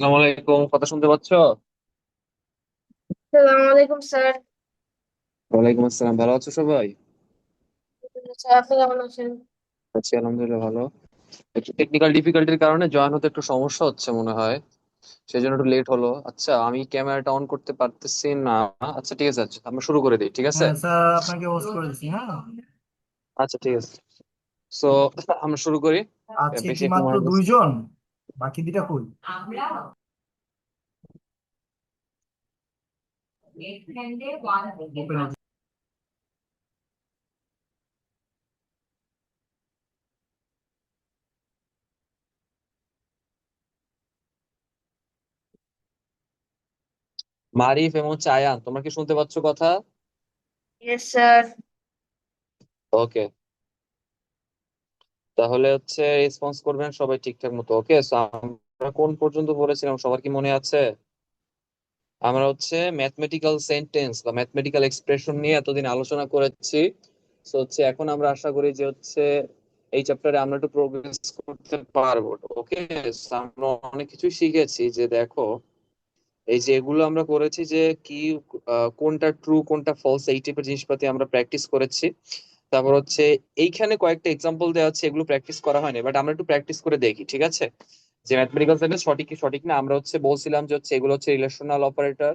আসসালামু আলাইকুম, কথা শুনতে পাচ্ছ? আসসালামু আলাইকুম স্যার। ওয়ালাইকুম আসসালাম। ভালো আছো সবাই? স্যার আপনি কেমন আছেন? আছি আলহামদুলিল্লাহ, ভালো। একটু টেকনিক্যাল ডিফিকাল্টির কারণে জয়েন হতে একটু সমস্যা হচ্ছে মনে হয়, সেই জন্য একটু লেট হলো। আচ্ছা, আমি ক্যামেরাটা অন করতে পারতেছি না। আচ্ছা ঠিক আছে, আচ্ছা আমরা শুরু করে দিই, ঠিক আছে? হ্যাঁ স্যার, আপনাকে হোস্ট করে দিচ্ছি। হ্যাঁ, আচ্ছা ঠিক আছে। সো আমরা শুরু করি। আজকে বেশি কি এখন মাত্র হয়ে গেছে। দুইজন? বাকি দুইটা কই? Open হচ্ছে। মারিফ এবং চায়ান, তোমরা কি শুনতে পাচ্ছ কথা? Yes sir. ওকে, তাহলে হচ্ছে রেসপন্স করবেন সবাই ঠিকঠাক মতো। ওকে, সো আমরা কোন পর্যন্ত বলেছিলাম সবার কি মনে আছে? আমরা হচ্ছে ম্যাথমেটিক্যাল সেন্টেন্স বা ম্যাথমেটিক্যাল এক্সপ্রেশন নিয়ে এতদিন আলোচনা করেছি। তো হচ্ছে এখন আমরা আশা করি যে হচ্ছে এই চ্যাপ্টারে আমরা একটু প্রোগ্রেস করতে পারবো। ওকে, আমরা অনেক কিছুই শিখেছি। যে দেখো, এই যে এগুলো আমরা করেছি যে কি কোনটা ট্রু কোনটা ফলস, এই টাইপের জিনিসপাতি আমরা প্র্যাকটিস করেছি। তারপর হচ্ছে এইখানে কয়েকটা এক্সাম্পল দেওয়া আছে, এগুলো প্র্যাকটিস করা হয়নি, বাট আমরা একটু প্র্যাকটিস করে দেখি, ঠিক আছে? যে ম্যাথমেটিক্যাল সেন্টেন্স সঠিক কি সঠিক না। আমরা হচ্ছে বলছিলাম যে হচ্ছে এগুলো হচ্ছে রিলেশনাল অপারেটর,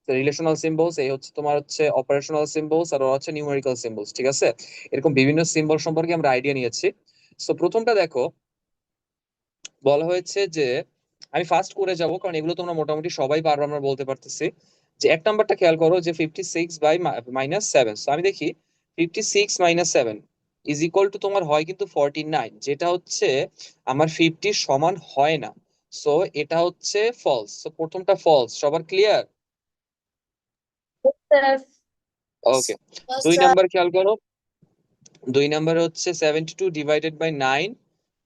রিলেশনাল সিম্বলস, এই হচ্ছে তোমার হচ্ছে অপারেশনাল সিম্বলস, আর ওরা হচ্ছে নিউমেরিক্যাল সিম্বলস, ঠিক আছে? এরকম বিভিন্ন সিম্বল সম্পর্কে আমরা আইডিয়া নিয়েছি। সো প্রথমটা দেখো, বলা হয়েছে যে, আমি ফার্স্ট করে যাব কারণ এগুলো তোমরা মোটামুটি সবাই পারবে আমরা বলতে পারতেছি। যে এক নাম্বারটা খেয়াল করো, যে 56/-7। আমি দেখি 56-7 ইজ ইকুয়াল টু তোমার হয় কিন্তু 49, যেটা হচ্ছে আমার 50 সমান হয় না। সো এটা হচ্ছে ফলস। সো প্রথমটা ফলস, সবার ক্লিয়ার? স্যার। ওকে, Yes, দুই স্যার। নাম্বার খেয়াল করো। দুই নাম্বার হচ্ছে 72/9।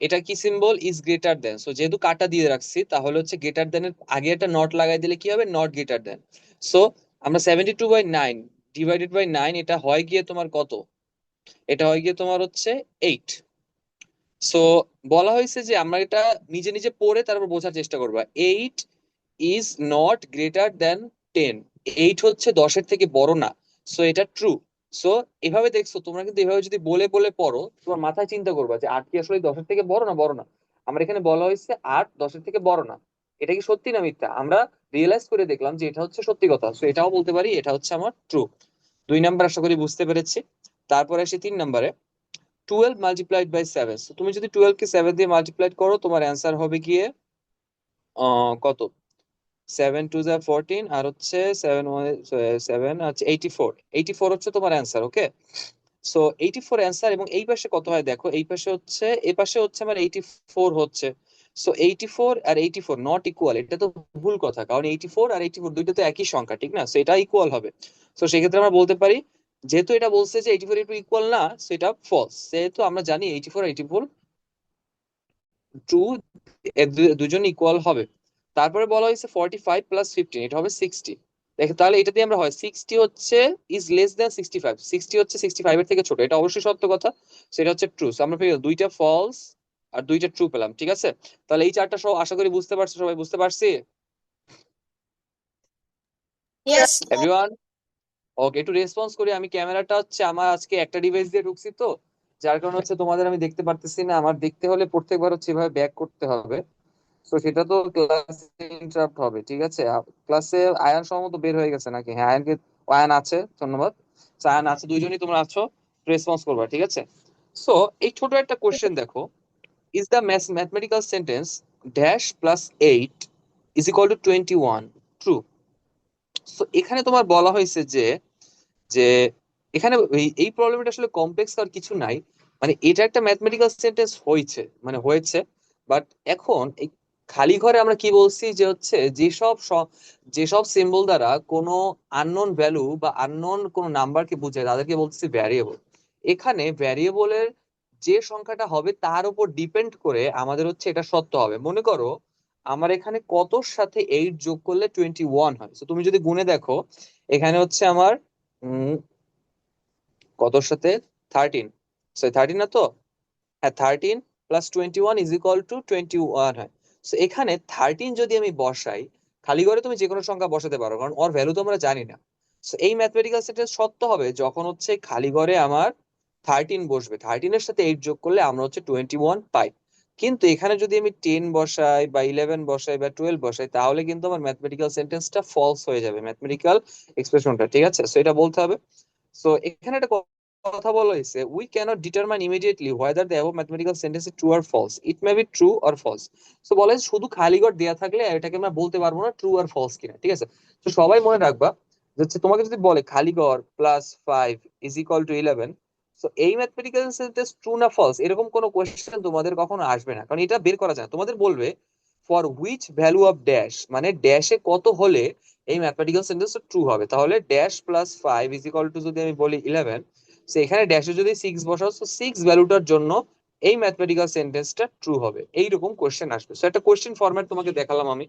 এটা কি symbol? Is greater than. So যেহেতু কাটা দিয়ে রাখছি, তাহলে হচ্ছে গ্রেটার দেন এর আগে একটা নট লাগাই দিলে কি হবে? Not greater than. সো আমরা 72/9 এটা হয় গিয়ে তোমার কত? এটা হয় গিয়ে তোমার হচ্ছে 8। সো বলা হয়েছে যে আমরা এটা নিজে নিজে পড়ে তারপর বোঝার চেষ্টা করবা। 8 ইজ নট গ্রেটার দেন 10। 8 হচ্ছে 10-এর থেকে বড় না। সো এটা ট্রু। সো এভাবে দেখছো তোমরা, কিন্তু এভাবে যদি বলে বলে পড়ো, তোমার মাথায় চিন্তা করবা যে 8 কি আসলে 10-এর থেকে বড় না বড় না। আমার এখানে বলা হয়েছে 8 10-এর থেকে বড় না। এটা কি সত্যি না মিথ্যা? আমরা রিয়েলাইজ করে দেখলাম যে এটা হচ্ছে সত্যি কথা। সো এটাও বলতে পারি এটা হচ্ছে আমার ট্রু। দুই নাম্বার আশা করি বুঝতে পেরেছি। তারপরে আসি 3 নম্বরে। 12 × 7। তুমি যদি 12 কে 7 দিয়ে মাল্টিপ্লাই করো, তোমার অ্যান্সার হবে গিয়ে কত? 7 2 যা 14, আর হচ্ছে 7 1 7, আচ্ছা 84। 84 হচ্ছে তোমার অ্যান্সার। ওকে, সো 84 অ্যান্সার। এবং এই পাশে কত হয় দেখো, এই পাশে হচ্ছে, এই পাশে হচ্ছে আমার 84 হচ্ছে। সো 84 আর 84 নট ইকুয়াল, এটা তো ভুল কথা, কারণ 84 আর 84 দুইটা তো একই সংখ্যা, ঠিক না? সো এটা ইকুয়াল হবে। তো সেক্ষেত্রে আমরা বলতে পারি, যেহেতু এটা বলছে যে 84 ইকুয়াল না, সেটা ফলস। যেহেতু আমরা জানি 84 ট্রু, দুজন ইকুয়াল হবে। তারপরে বলা হয়েছে 45 + 15, এটা হবে 60। দেখো তাহলে এটা দিয়ে আমরা হয় 60 হচ্ছে ইজ লেস দ্যান 65, 60 হচ্ছে 65-এর থেকে ছোট, এটা অবশ্যই সত্য কথা। সেটা হচ্ছে ট্রু। আমরা পেয়ে গেলাম দুইটা ফলস আর দুইটা ট্রু পেলাম, ঠিক আছে? তাহলে এই চারটা সব আশা করি বুঝতে পারছো, সবাই বুঝতে পারছি? ইয়েস। এভরিওয়ান, ওকে, একটু রেসপন্স করি। আমি ক্যামেরাটা হচ্ছে আমার আজকে একটা ডিভাইস দিয়ে ঢুকছি, তো যার কারণে হচ্ছে তোমাদের আমি দেখতে পারতেছি না। আমার দেখতে হলে প্রত্যেকবার হচ্ছে এভাবে ব্যাক করতে হবে। তো সেটা তো ক্লাসে ইন্টারাপ্ট হবে, ঠিক আছে? ক্লাসে আয়ান সম্ভবত বের হয়ে গেছে নাকি? হ্যাঁ, আয়ানকে, আয়ান আছে, ধন্যবাদ। So, আয়ান আছে, দুইজনই তোমরা আছো, রেসপন্স করবা, ঠিক আছে? সো এই ছোট একটা কোশ্চেন দেখো, is the mathematical sentence -8 is equal two 21 true? So এখানে তোমার বলা হয়েছে যে, যে এখানে এই প্রবলেমটা আসলে কমপ্লেক্স আর কিছু নাই। মানে এটা একটা ম্যাথমেটিক্যাল সেন্টেন্স হয়েছে, মানে হয়েছে। বাট এখন এই খালি ঘরে আমরা কি বলছি যে হচ্ছে যেসব সিম্বল দ্বারা কোনো আননোন ভ্যালু বা আননোন কোনো নাম্বারকে বোঝায়, তাদেরকে বলতেছি ভ্যারিয়েবল। এখানে ভ্যারিয়েবলের যে সংখ্যাটা হবে তার উপর ডিপেন্ড করে আমাদের হচ্ছে এটা সত্য হবে। মনে করো আমার এখানে কতর সাথে 8 যোগ করলে 21 হয়। তো তুমি যদি গুণে দেখো, এখানে হচ্ছে আমার কতর সাথে 13, সরি 13 না তো, হ্যাঁ 13 + 21 ইজ ইকুয়াল টু 21 হয়। সো এখানে 13 যদি আমি বসাই, খালি ঘরে তুমি যে কোনো সংখ্যা বসাতে পারো, কারণ ওর ভ্যালু তো আমরা জানি না। সো এই ম্যাথমেটিক্যাল সেন্টেন্স সত্য হবে যখন হচ্ছে খালি ঘরে আমার 13 বসবে, 13 এর সাথে 8 যোগ করলে আমরা হচ্ছে 21 পাই। কিন্তু এখানে যদি আমি 10 বসাই বা 11 বসাই বা 12 বসাই, তাহলে কিন্তু আমার ম্যাথমেটিক্যাল সেন্টেন্সটা ফলস হয়ে যাবে, ম্যাথমেটিক্যাল এক্সপ্রেশনটা, ঠিক আছে? সো এটা বলতে হবে। সো এখানে একটা কথা বলা হয়েছে, we cannot determine immediately whether the above mathematical sentence is true or false, it may be true or false. So বলে শুধু খালি ঘর দেয়া থাকলে এটাকে আমরা বলতে পারবো না ট্রু আর ফলস কিনা, ঠিক আছে? তো সবাই মনে রাখবা যে হচ্ছে তোমাকে যদি বলে খালি ঘর plus 5 is equal two 11, so এই ম্যাথমেটিক্যাল সেন্টেন্স ট্রু না ফলস এরকম কোনো কোয়েশ্চেন তোমাদের কখনো আসবে না, কারণ এটা বের করা যায় না। তোমাদের বলবে for which value of dash, মানে ড্যাশে কত হলে এই ম্যাথমেটিক্যাল সেন্টেন্স ট্রু হবে। তাহলে dash plus 5 is equal two যদি আমি বলি 11, সো এখানে ড্যাশে যদি 6 বসাও, সো 6 ভ্যালুটার জন্য এই ম্যাথমেটিক্যাল সেন্টেন্সটা ট্রু হবে, এইরকম কোশ্চেন আসবে। সো একটা কোশ্চেন ফরম্যাট তোমাকে দেখালাম আমি,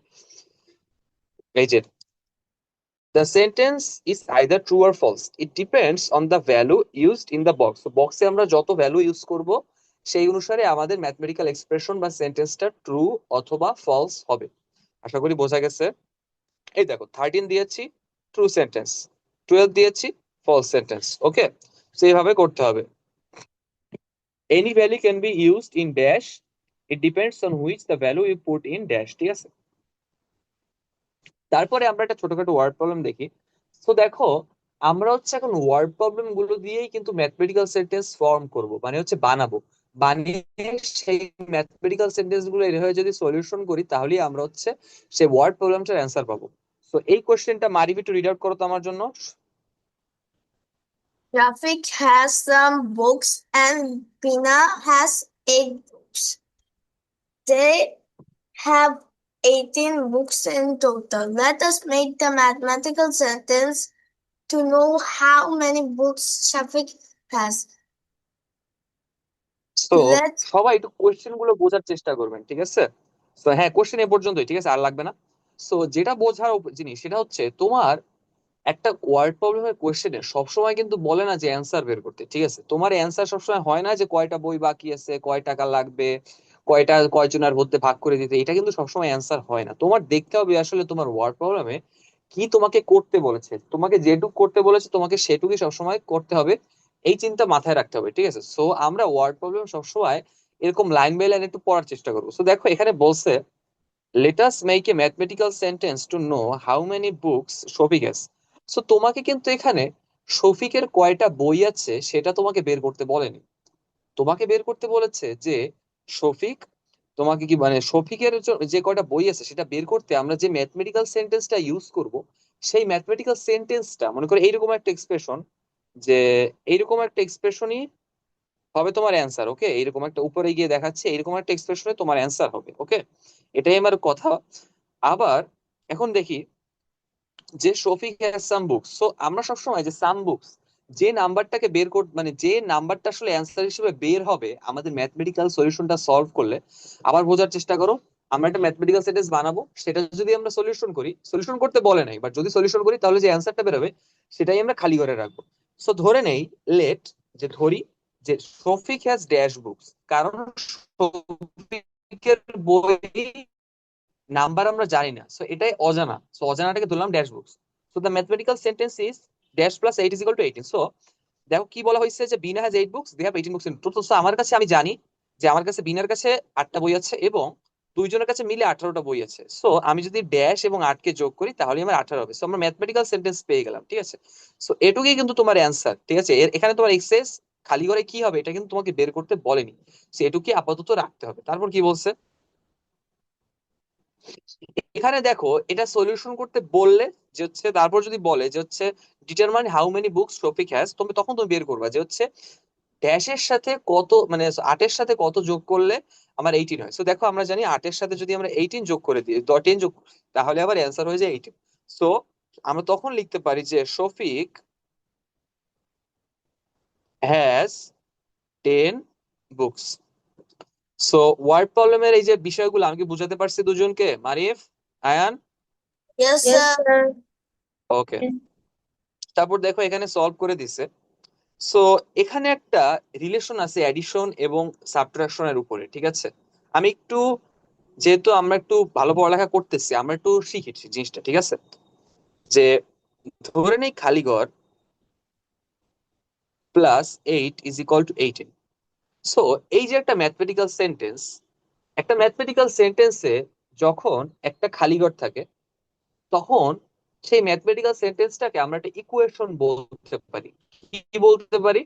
এই যে the sentence is either true or false, it depends on the value used in the box। তো বক্সে আমরা যত ভ্যালু ইউজ করব সেই অনুসারে আমাদের ম্যাথমেটিক্যাল এক্সপ্রেশন বা সেন্টেন্সটা ট্রু অথবা ফলস হবে। আশা করি বোঝা গেছে। এই দেখো 13 দিয়েছি, ট্রু সেন্টেন্স, 12 দিয়েছি, ফলস সেন্টেন্স। ওকে, তো এইভাবে করতে হবে। Any value can be used in dash, it depends on which the value you put in dash, ঠিক আছে? তারপরে আমরা একটা ছোটখাটো ওয়ার্ড প্রবলেম দেখি। তো দেখো, আমরা হচ্ছে এখন ওয়ার্ড প্রবলেম গুলো দিয়েই কিন্তু ম্যাথমেটিক্যাল সেন্টেন্স ফর্ম করব, মানে হচ্ছে বানাবো, বানিয়ে সেই ম্যাথমেটিক্যাল সেন্টেন্স গুলো এভাবে যদি সলিউশন করি, তাহলেই আমরা হচ্ছে সেই ওয়ার্ড প্রবলেমটার অ্যান্সার পাবো। তো এই কোশ্চেনটা মারিফ একটু রিড আউট করো তো আমার জন্য। Rafik has some books and Bina has 8 books. They have 18 books in total. Let us make the mathematical sentence to know how many books Shafik has. তো Let's সবাই একটু কোশ্চেন গুলো বোঝার চেষ্টা করবেন, ঠিক আছে? তো হ্যাঁ, কোশ্চেন এ পর্যন্তই, ঠিক আছে, আর লাগবে না। সো যেটা বোঝার জিনিস সেটা হচ্ছে তোমার একটা ওয়ার্ড প্রবলেমের কোশ্চেনে সবসময় কিন্তু বলে না যে অ্যান্সার বের করতে, ঠিক আছে? তোমার অ্যান্সার সবসময় হয় না যে কয়টা বই বাকি আছে, কয় টাকা লাগবে, কয়জনের মধ্যে ভাগ করে দিতে, এটা কিন্তু সবসময় অ্যান্সার হয় না। তোমার দেখতে হবে আসলে তোমার ওয়ার্ড প্রবলেমে কি তোমাকে করতে বলেছে, তোমাকে যেটুক করতে বলেছে তোমাকে সেটুকুই সবসময় করতে হবে, এই চিন্তা মাথায় রাখতে হবে, ঠিক আছে? সো আমরা ওয়ার্ড প্রবলেম সবসময় এরকম লাইন বাই লাইন একটু পড়ার চেষ্টা করবো। সো দেখো এখানে বলছে let us make a mathematical sentence to know how many books Shafiq has। So তোমাকে কিন্তু এখানে শফিকের কয়টা বই আছে সেটা তোমাকে বের করতে বলেনি, তোমাকে বের করতে বলেছে যে শফিক, তোমাকে কি মানে শফিকের যে কয়টা বই আছে সেটা বের করতে আমরা যে ম্যাথমেটিক্যাল সেন্টেন্সটা ইউজ করব, সেই ম্যাথমেটিক্যাল সেন্টেন্সটা মনে করো এইরকম একটা এক্সপ্রেশন, যে এইরকম একটা এক্সপ্রেশনই হবে তোমার অ্যান্সার। ওকে, এইরকম একটা উপরে গিয়ে দেখাচ্ছে, এইরকম একটা এক্সপ্রেশনে তোমার অ্যান্সার হবে। ওকে, এটাই আমার কথা। আবার এখন দেখি যে Shafiq has some books, so আমরা সবসময় যে সাম বুকস, যে নাম্বারটাকে বের কর মানে যে নাম্বারটা আসলে অ্যান্সার হিসেবে বের হবে আমাদের ম্যাথমেটিক্যাল সলিউশনটা সলভ করলে, আবার বোঝার চেষ্টা করো, আমরা একটা ম্যাথমেটিক্যাল সেন্টেন্স বানাবো, সেটা যদি আমরা সলিউশন করি, সলিউশন করতে বলে নাই, বাট যদি সলিউশন করি তাহলে যে অ্যান্সারটা বেরোবে সেটাই আমরা খালি করে রাখবো। সো ধরে নেই, লেট, যে ধরি যে শফিক হ্যাজ ড্যাশ বুকস, কারণ শফিকের বই নাম্বার আমরা জানি না, সো এটাই অজানা, সো অজানাটাকে ধরলাম dash books. So the mathematical sentence is dash plus 8 is equal to 18। So দেখো কি বলা হয়েছে, যে Bina has 8 books, they have 18 books in total. So আমার কাছে, আমি জানি যে আমার কাছে বিনার কাছে 8টা বই আছে এবং দুইজনের কাছে মিলে 18টা বই আছে। সো আমি যদি ড্যাশ এবং 8কে যোগ করি তাহলে আমার 18 হবে। সো আমরা ম্যাথমেটিক্যাল সেন্টেন্স পেয়ে গেলাম, ঠিক আছে? সো এটুকুই কিন্তু তোমার অ্যান্সার, ঠিক আছে? এখানে তোমার এক্সেস খালি করে কি হবে এটা কিন্তু তোমাকে বের করতে বলেনি, সো এটুকুই আপাতত রাখতে হবে। তারপর কি বলছে এখানে দেখো, এটা সলিউশন করতে বললে যে হচ্ছে, তারপর যদি বলে যে হচ্ছে determine how many books Shafiq has, তুমি তখন তুমি বের করবা যে হচ্ছে ড্যাশের সাথে কত, মানে 8-এর সাথে কত যোগ করলে আমার 18 হয়। সো দেখো আমরা জানি 8-এর সাথে যদি আমরা 18 যোগ করে দিই, 10 যোগ, তাহলে আবার অ্যান্সার হয়ে যায় 18। সো আমরা তখন লিখতে পারি যে Shafiq has 10 books. So word প্রবলেমের এই যে বিষয়গুলো আমি কি বুঝাতে পারছি দুজনকে, মারিফ, Ayaan? yes, Yes, sir. sir. ওকে, তারপর দেখো এখানে সলভ করে দিছে। সো এখানে একটা রিলেশন আছে অ্যাডিশন এবং সাবট্রাকশনের উপরে, ঠিক আছে? আমি একটু যেহেতু আমরা একটু ভালো পড়ালেখা করতেছি, আমরা একটু শিখি জিনিসটা, ঠিক আছে? যে ধরে নেই খালি ঘর প্লাস 8 = 18। সো এই যে একটা ম্যাথমেটিক্যাল সেন্টেন্স, একটা ম্যাথমেটিক্যাল সেন্টেন্সে যখন একটা খালি ঘর থাকে, তখন সেই ম্যাথমেটিক্যাল সেন্টেন্সটাকে আমরা একটা ইকুয়েশন বলতে পারি। কি বলতে পারি?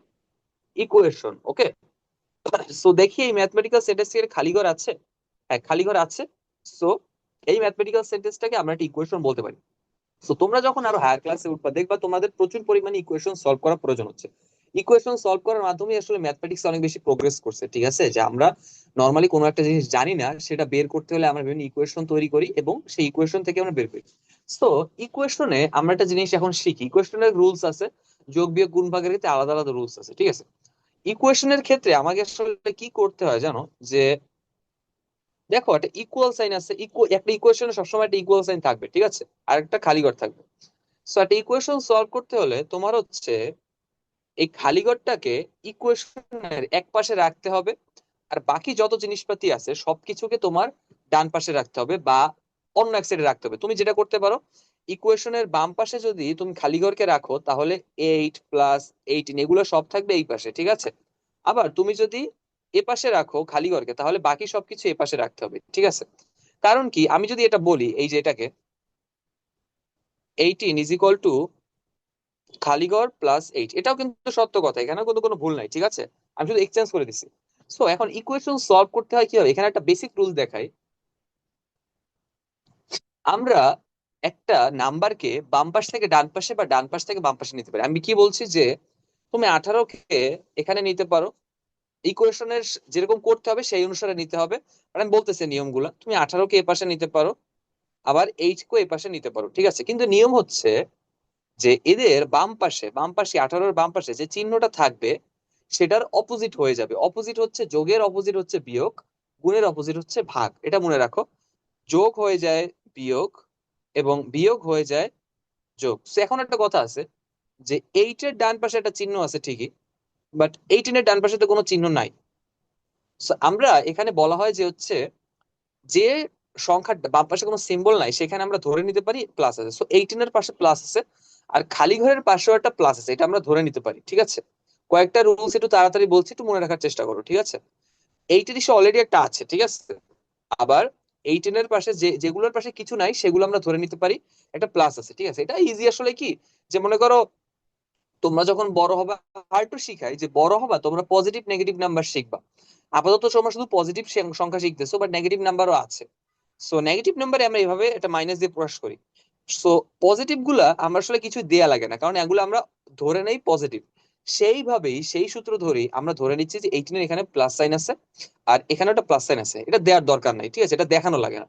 ইকুয়েশন। ওকে, সো দেখি এই ম্যাথমেটিক্যাল সেন্টেন্সের খালি ঘর আছে। হ্যাঁ, খালি ঘর আছে। সো এই ম্যাথমেটিক্যাল সেন্টেন্সটাকে আমরা একটা ইকুয়েশন বলতে পারি। সো তোমরা যখন আরো হায়ার ক্লাসে উঠবা, দেখবা তোমাদের প্রচুর পরিমাণে ইকুয়েশন সলভ করা প্রয়োজন হচ্ছে। ইকুয়েশন সলভ করার মাধ্যমে আসলে ম্যাথমেটিক্স অনেক বেশি প্রোগ্রেস করছে, ঠিক আছে? যে আমরা নর্মালি কোনো একটা জিনিস জানি না, সেটা বের করতে হলে আমরা বিভিন্ন ইকুয়েশন তৈরি করি এবং সেই ইকুয়েশন থেকে আমরা বের করি। সো ইকুয়েশনে আমরা একটা জিনিস এখন শিখি, ইকুয়েশনের রুলস আছে, যোগ বিয়োগ গুণ ভাগের ক্ষেত্রে আলাদা আলাদা রুলস আছে, ঠিক আছে? ইকুয়েশনের ক্ষেত্রে আমাকে আসলে কি করতে হয় জানো? যে দেখো, একটা ইকুয়াল সাইন আছে, একটা ইকুয়েশনে সবসময় একটা ইকুয়াল সাইন থাকবে, ঠিক আছে? আর একটা খালি ঘর থাকবে। সো একটা ইকুয়েশন সলভ করতে হলে তোমার হচ্ছে এই খালি ঘরটাকে ইকুয়েশনের এক পাশে রাখতে হবে, আর বাকি যত জিনিসপাতি আছে সবকিছুকে তোমার ডান পাশে রাখতে হবে বা অন্য এক সাইডে রাখতে হবে। তুমি যেটা করতে পারো, ইকুয়েশনের বাম পাশে যদি তুমি খালি ঘরকে রাখো, তাহলে 8 + 18 এগুলো সব থাকবে এই পাশে, ঠিক আছে? আবার তুমি যদি এ পাশে রাখো খালি ঘরকে, তাহলে বাকি সবকিছু এ পাশে রাখতে হবে, ঠিক আছে? কারণ কি, আমি যদি এটা বলি, এই যে এটাকে 18 = খালি ঘর +8, এটাও কিন্তু সত্য কথা, এখানে কিন্তু কোনো ভুল নাই, ঠিক আছে? আমি শুধু এক্সচেঞ্জ করে দিচ্ছি। সো এখন ইকুয়েশন সলভ করতে হয় কি হবে, এখানে একটা বেসিক রুল দেখাই। আমরা একটা নাম্বারকে বাম পাশ থেকে ডান পাশে বা ডান পাশ থেকে বাম পাশে নিতে পারি। আমি কি বলছি যে তুমি 18কে এখানে নিতে পারো, ইকুয়েশনের যেরকম করতে হবে সেই অনুসারে নিতে হবে। আর আমি বলতেছি নিয়মগুলা, তুমি 18কে এ পাশে নিতে পারো, আবার 8 কে এ পাশে নিতে পারো, ঠিক আছে? কিন্তু নিয়ম হচ্ছে যে এদের বাম পাশে 18-র বাম পাশে যে চিহ্নটা থাকবে সেটার অপোজিট হয়ে যাবে। অপোজিট হচ্ছে যোগের অপোজিট হচ্ছে বিয়োগ, গুণের অপোজিট হচ্ছে ভাগ, এটা মনে রাখো। যোগ হয়ে যায় বিয়োগ এবং বিয়োগ হয়ে যায় যোগ। So এখন একটা কথা আছে যে 8-এর ডান পাশে একটা চিহ্ন আছে ঠিকই, বাট 18-এর ডান পাশে তো কোনো চিহ্ন নাই। So আমরা এখানে বলা হয় যে হচ্ছে যে সংখ্যার বাম পাশে কোনো সিম্বল নাই, সেখানে আমরা ধরে নিতে পারি প্লাস আছে। সো 18-এর পাশে প্লাস আছে, আর খালি ঘরের পাশেও একটা প্লাস আছে, এটা আমরা ধরে নিতে পারি, ঠিক আছে? কয়েকটা রুলস একটু তাড়াতাড়ি বলছি, একটু মনে রাখার চেষ্টা করো, ঠিক আছে? 8-এর ইস্যু অলরেডি একটা আছে, ঠিক আছে? আবার 18-এর পাশে যেগুলোর পাশে কিছু নাই সেগুলো আমরা ধরে নিতে পারি একটা প্লাস আছে, ঠিক আছে? এটা ইজি আসলে। কি, যে মনে করো তোমরা যখন বড় হবা, আর একটু শিখাই যে বড় হবা তোমরা পজিটিভ নেগেটিভ নাম্বার শিখবা। আপাতত তোমরা শুধু পজিটিভ সংখ্যা শিখতেছো, বাট নেগেটিভ নাম্বারও আছে। সো নেগেটিভ নাম্বারে আমরা এইভাবে এটা মাইনাস দিয়ে প্রকাশ করি। সো পজিটিভ গুলা আমরা আসলে কিছু দেয়া লাগে না, কারণ এগুলো আমরা ধরে নেই পজিটিভ। সেইভাবেই সেই সূত্র ধরেই আমরা ধরে নিচ্ছি যে 18-এর এখানে প্লাস সাইন আছে আর এখানে একটা প্লাস সাইন আছে, এটা দেওয়ার দরকার নাই, ঠিক আছে? এটা দেখানো লাগে না।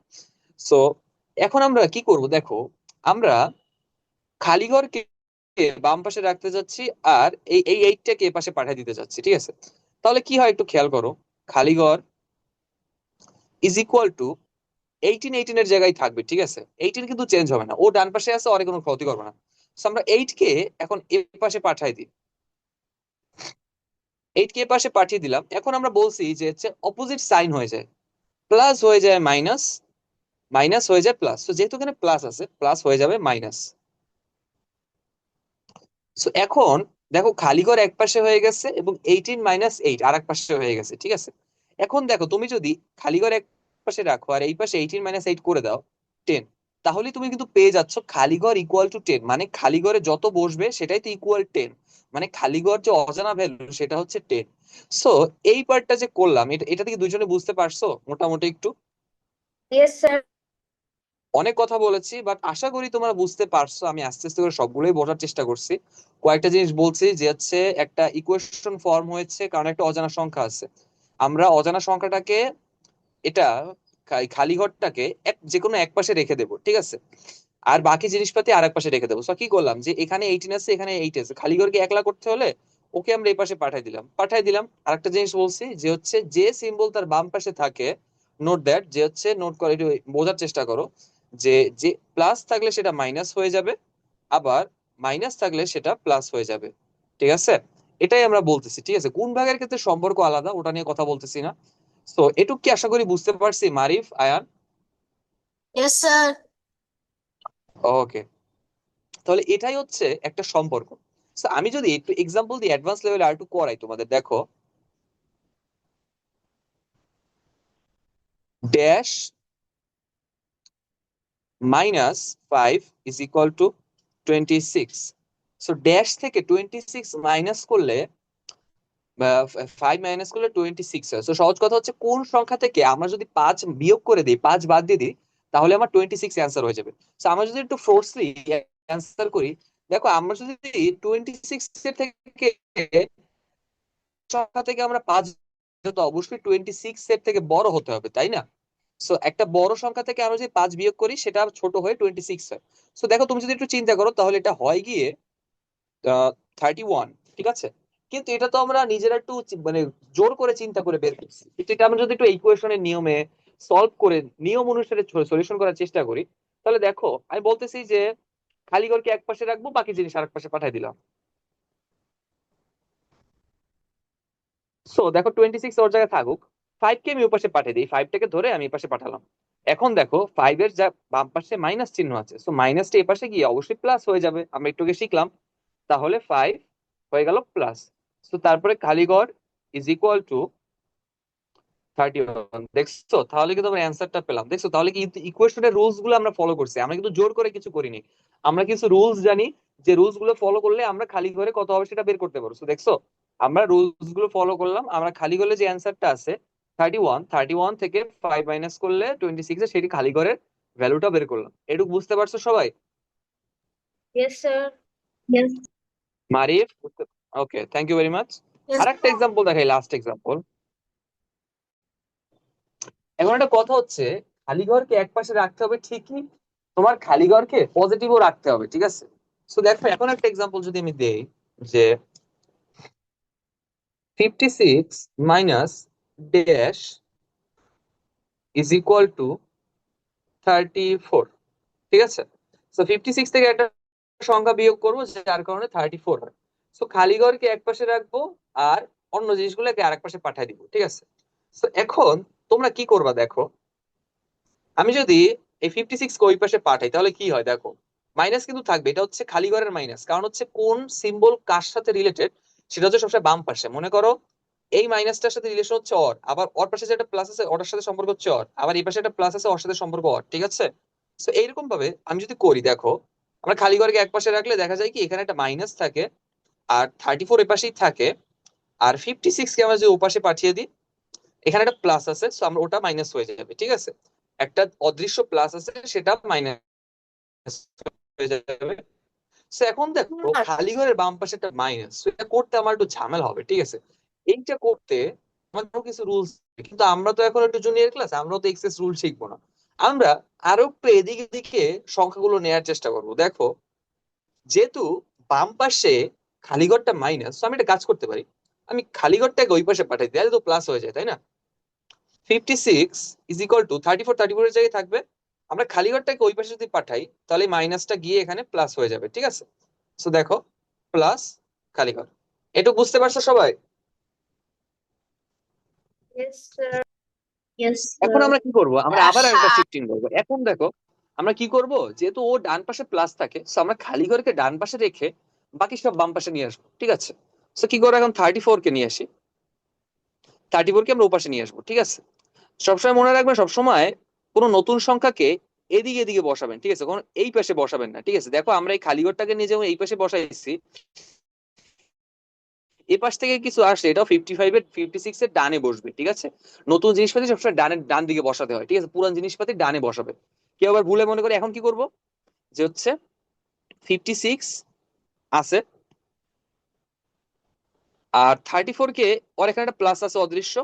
সো এখন আমরা কি করব দেখো, আমরা খালি ঘরকে বাম পাশে রাখতে যাচ্ছি, আর এই 8টাকে এ পাশে পাঠিয়ে দিতে যাচ্ছি, ঠিক আছে? তাহলে কি হয় একটু খেয়াল করো, খালি ঘর = 18 এর জায়গায় থাকবে, ঠিক আছে? 18 কিন্তু চেঞ্জ হবে না, ও ডান পাশে আছে, ওর কোনো ক্ষতি করবে না। So আমরা 8কে এখন এ পাশে পাঠিয়ে দিই, 8কে এ পাশে পাঠিয়ে দিলাম। এখন আমরা বলছি যে হচ্ছে অপোজিট সাইন হয়ে যায়, প্লাস হয়ে যায় মাইনাস, মাইনাস হয়ে যায় প্লাস। তো যেহেতু এখানে প্লাস আছে, প্লাস হয়ে যাবে মাইনাস। সো এখন দেখো, খালি ঘর এক পাশে হয়ে গেছে এবং 18 - 8 আর এক পাশে হয়ে গেছে, ঠিক আছে? এখন দেখো, তুমি যদি খালি ঘর এক পাশে রাখো আর এই পাশে 18 - 8 করে দাও 10, তাহলে তুমি কিন্তু পেয়ে যাচ্ছ খালি ঘর = 10। মানে খালি ঘরে যত বসবে সেটাই তো =10, মানে খালি ঘর যে অজানা ভ্যালু সেটা হচ্ছে 10। সো এই পার্টটা যে করলাম, এটা থেকে দুজনে বুঝতে পারছো মোটামুটি একটু? Yes, sir. অনেক কথা বলেছি, বাট আশা করি তোমরা বুঝতে পারছো। আমি আস্তে আস্তে করে সবগুলোই বোঝার চেষ্টা করছি। কয়েকটা জিনিস বলছি, যে হচ্ছে একটা ইকুয়েশন ফর্ম হয়েছে কারণ একটা অজানা সংখ্যা আছে। আমরা অজানা সংখ্যাটাকে, এটা খালি ঘরটাকে যে কোনো এক পাশে রেখে দেবো, ঠিক আছে? আর বাকি জিনিসপাতি আর এক পাশে রেখে দেবো। সো কি করলাম, যে এখানে 18 আছে, এখানে 8 আছে, খালি ঘরকে একলা করতে হলে ওকে আমরা এই পাশে পাঠাই দিলাম। আরেকটা জিনিস বলছি, যে হচ্ছে যে সিম্বল তার বাম পাশে থাকে, নোট দ্যাট, যে হচ্ছে নোট করে একটু বোঝার চেষ্টা করো, যে যে প্লাস থাকলে সেটা মাইনাস হয়ে যাবে, আবার মাইনাস থাকলে সেটা প্লাস হয়ে যাবে, ঠিক আছে? এটাই আমরা বলতেছি, ঠিক আছে? গুণ ভাগের ক্ষেত্রে সম্পর্ক আলাদা, ওটা নিয়ে কথা বলতেছি না। সো এটুক কি আশা করি বুঝতে পারছি মারিফ, আয়ান? Yes, sir. ওকে, তাহলে এটাই হচ্ছে একটা সম্পর্ক। So, আমি যদি একটু এক্সাম্পল দিয়ে অ্যাডভান্স লেভেলে আর একটু করাই তোমাদের, দেখো dash minus 5 is equal two 26। So dash থেকে 26 মাইনাস করলে 5 মাইনাস করলে 26 হয়। সো সহজ কথা হচ্ছে কোন সংখ্যা থেকে আমরা যদি 5 বিয়োগ করে দিই, 5 বাদ দিয়ে দিই, তাহলে আমার 26 অ্যান্সার হয়ে যাবে। সো আমরা যদি একটু ফোর্সলি অ্যান্সার করি, দেখো আমরা যদি 26 এর থেকে সংখ্যা থেকে আমরা 5, তো অবশ্যই 26 এর থেকে বড় হতে হবে, তাই না? সো একটা বড় সংখ্যা থেকে আমরা যদি 5 বিয়োগ করি, সেটা ছোট হয়ে 26 হয়। সো দেখো তুমি যদি একটু চিন্তা করো, তাহলে এটা হয় গিয়ে 31, ঠিক আছে? কিন্তু এটা তো আমরা নিজেরা একটু মানে জোর করে চিন্তা করে বের করছি, কিন্তু এটা আমরা যদি একটু ইকুয়েশনের নিয়মে সলভ করে নিয়ম অনুসারে সলিউশন করার চেষ্টা করি, তাহলে দেখো আমি বলতেছি যে খালি ঘরকে এক পাশে রাখবো, বাকি জিনিস আরেক পাশে পাঠিয়ে দিলাম। সো দেখো 26 ওর জায়গায় থাকুক, 5 কে আমি ওই পাশে পাঠিয়ে দিই, 5টাকে ধরে আমি এই পাশে পাঠালাম। এখন দেখো 5 এর যা বাম পাশে মাইনাস চিহ্ন আছে, সো মাইনাসটা এই পাশে গিয়ে অবশ্যই প্লাস হয়ে যাবে, আমরা একটু আগে শিখলাম। তাহলে 5 হয়ে গেল প্লাস। তো তারপরে কালীগড় ইজ ইকুয়াল টু 31। দেখছো, তাহলে কিন্তু আমরা অ্যান্সারটা পেলাম। দেখছো, তাহলে কিন্তু ইকুয়েশনের রুলস গুলো আমরা ফলো করছি, আমরা কিন্তু জোর করে কিছু করিনি। আমরা কিছু রুলস জানি, যে রুলস গুলো ফলো করলে আমরা খালি ঘরে কত হবে সেটা বের করতে পারবো। So, দেখছো, আমরা রুলস গুলো ফলো করলাম, আমরা খালি ঘরে যে অ্যান্সারটা আছে 31 থেকে 5 মাইনাস করলে 26 এ সেটি খালি ঘরের ভ্যালুটা বের করলাম। এটুকু বুঝতে পারছো সবাই? Yes, sir. Yes. Marif? Okay, thank you very much. Yes, আর একটা sir. এক্সাম্পল দেখাই, লাস্ট এক্সাম্পল। এখন একটা কথা হচ্ছে, খালি ঘরকে এক পাশে রাখতে হবে ঠিকই, তোমার খালি ঘরকে পজিটিভও রাখতে হবে, ঠিক আছে? সো দেখো এখন একটা এক্সাম্পল যদি আমি দেই, যে 56 minus dash is equal two 34, ঠিক আছে? সো 56 থেকে একটা সংখ্যা বিয়োগ করবো, যার কারণে 34 হয়। সো খালি ঘরকে এক পাশে রাখবো, আর অন্য জিনিসগুলোকে আরেক পাশে পাঠিয়ে দিব, ঠিক আছে? সো এখন তোমরা কি করবা, দেখো আমি যদি এই 56 কে ওই পাশে পাঠাই, তাহলে কি হয় দেখো, মাইনাস কিন্তু থাকবে, এটা হচ্ছে খালি ঘরের মাইনাস, কারণ হচ্ছে কোন সিম্বল কার সাথে রিলেটেড, সেটা হচ্ছে সবসময় বাম পাশে। মনে করো এই মাইনাসটার সাথে রিলেশন হচ্ছে অর, আবার অর পাশে যে একটা প্লাস আছে ওটার সাথে সম্পর্ক হচ্ছে অর, আবার এই পাশে একটা প্লাস আছে ওর সাথে সম্পর্ক অর, ঠিক আছে? তো এইরকম ভাবে আমি যদি করি, দেখো আমরা খালি ঘরকে এক পাশে রাখলে দেখা যায় কি এখানে একটা মাইনাস থাকে, আর 34 এ পাশেই থাকে, আর 56 কে আমরা যদি ও পাশে পাঠিয়ে দিই, এখানে একটা প্লাস আছে, সো আমরা ওটা মাইনাস হয়ে যাবে, ঠিক আছে? একটা অদৃশ্য প্লাস আছে, সেটা মাইনাস হয়ে যাবে। সো এখন দেখো খালি ঘরের বাম পাশে একটা মাইনাস, এটা করতে আমার একটু ঝামেলা হবে, ঠিক আছে? এইটা করতে আমাদের কিছু রুলস, কিন্তু আমরা তো এখন একটু জুনিয়র ক্লাস, আমরা তো এক্সেস রুল শিখবো না। আমরা আরো একটু এদিকে দিকে সংখ্যাগুলো নেয়ার চেষ্টা করব। দেখো যেহেতু বাম পাশে খালি ঘরটা মাইনাস, আমি একটা কাজ করতে পারি, আমি খালি ঘরটাকে ওই পাশে পাঠাই দিই, তাহলে তো প্লাস হয়ে যায়, তাই না? 56 ইজ ইকুয়াল টু 34 এর জায়গায় থাকবে, আমরা খালি ঘরটাকে ওই পাশে যদি পাঠাই, তাহলে মাইনাসটা গিয়ে এখানে প্লাস হয়ে যাবে, ঠিক আছে? সো দেখো প্লাস খালি ঘর। এটুকু বুঝতে পারছো সবাই? Yes, sir. Yes, এখন sir. আমরা কি করব, আমরা আবার একটা শিফটিং করবো। এখন দেখো আমরা কি করব, যেহেতু ও ডান পাশে প্লাস থাকে, সো আমরা খালি ঘরকে ডান পাশে রেখে বাকি সব বাম পাশে নিয়ে আসবো, ঠিক আছে? সো কি করবো, এখন 34 কে নিয়ে আসি, 34 কে আমরা ওপাশে নিয়ে আসবো, ঠিক আছে? সবসময় মনে রাখবেন, সবসময় কোনো নতুন সংখ্যাকে এদিকে এদিকে বসাবেন, ঠিক আছে? কোনো এই পাশে বসাবেন না, ঠিক আছে? দেখো আমরা এই খালি ঘরটাকে নিয়ে যেমন এই পাশে বসাইছি, এই পাশ থেকে কিছু আসে, এটাও 56 এর ডানে বসবে, ঠিক আছে? নতুন জিনিসপাতি সবসময় ডান দিকে বসাতে হয়, ঠিক আছে? পুরান জিনিসপাতি ডানে বসাবে। কেউ আবার ভুলে মনে করে এখন কি করব, যে হচ্ছে 56 আছে, আর 34 কে ওর এখানে একটা প্লাস আছে অদৃশ্য,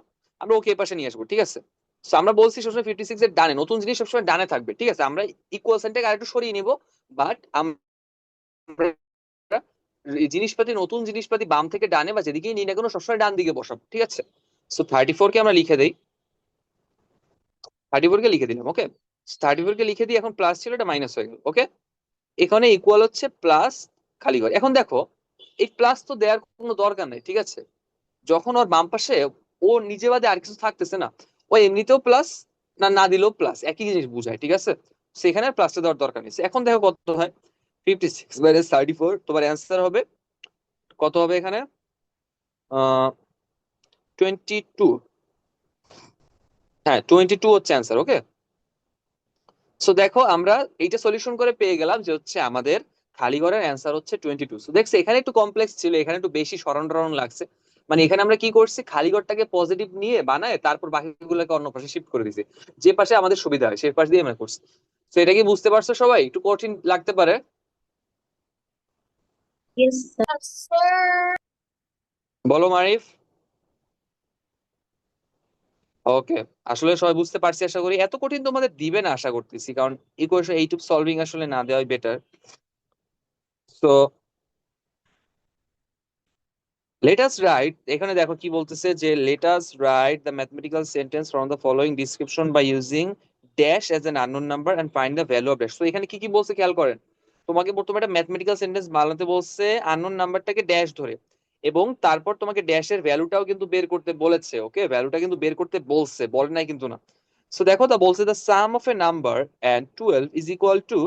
আমরা ওকে এই পাশে নিয়ে আসবো, ঠিক আছে? তো আমরা বলছি সবসময় 56 এর ডানে, নতুন জিনিস সবসময় ডানে থাকবে, ঠিক আছে? আমরা ইকুয়াল সাইনটাকে আরেকটু সরিয়ে নিব, বাট আমরা জিনিসপাতি, নতুন জিনিসপাতি বাম থেকে ডানে বা যেদিকেই নিই না কেন সবসময় ডান দিকে বসাবো, ঠিক আছে? সো 34 কে আমরা লিখে দেই, 34 কে লিখে দিলাম, ওকে? 34 কে লিখে দিই, এখন প্লাস ছিল এটা মাইনাস হয়ে গেল, ওকে? এখানে ইকুয়াল হচ্ছে প্লাস খালি ঘর। এখন দেখো এই প্লাস তো দেওয়ার কোনো দরকার নাই, ঠিক আছে? যখন ওর বাম পাশে ও নিজে বাদে আর কিছু থাকতেছে না, ও এমনিতেও প্লাস, না না দিলেও প্লাস, একই জিনিস বুঝায়, ঠিক আছে? সেখানে প্লাসটা দেওয়ার দরকার নেই। So, এখন দেখো কত হয়, 56/34, তোমার অ্যান্সার হবে কত হবে এখানে, 22। হ্যাঁ 22 হচ্ছে অ্যান্সার, ওকে। সো দেখো আমরা এইটা সলিউশন করে পেয়ে গেলাম যে হচ্ছে আমাদের খালি ঘরের অ্যান্সার হচ্ছে 22। সো দেখছো এখানে একটু কমপ্লেক্স ছিল, এখানে একটু বেশি সরণ টরণ লাগছে। মানে এখানে আমরা কি করছি, খালি ঘরটাকে পজিটিভ নিয়ে বানায় তারপর বাকিগুলোকে অন্য পাশে শিফট করে দিছি, যে পাশে আমাদের সুবিধা হয় সেই পাশ দিয়ে আমরা করছি। তো এটা কি বুঝতে পারছো সবাই? একটু কঠিন লাগতে পারে। Yes, sir. Yes, sir. বলো মারিফ। ওকে, আসলে সবাই বুঝতে পারছি আশা করি। এত কঠিন তোমাদের দিবে না আশা করতেছি, কারণ ইকুয়েশন এইটুক সলভিং আসলে না দেওয়াই বেটার। তো লেট আস রাইট, এখানে দেখো কি বলতেছে যে let us write the mathematical sentence from the following description by using dash as an unknown number and find the value of dash. তো এখানে কি কি বলছে খেয়াল করেন, তোমাকে প্রথমে একটা ম্যাথমেটিক্যাল সেন্টেন্স বানাতে বলছে আননোন নাম্বারটাকে ড্যাশ ধরে, এবং তারপর তোমাকে ড্যাশের ভ্যালুটাও কিন্তু বের করতে বলেছে, ওকে? ভ্যালুটা কিন্তু বের করতে বলছে, বলে নাই কিন্তু না। সো দেখো তা বলছে the sum of a number and 12 is equal to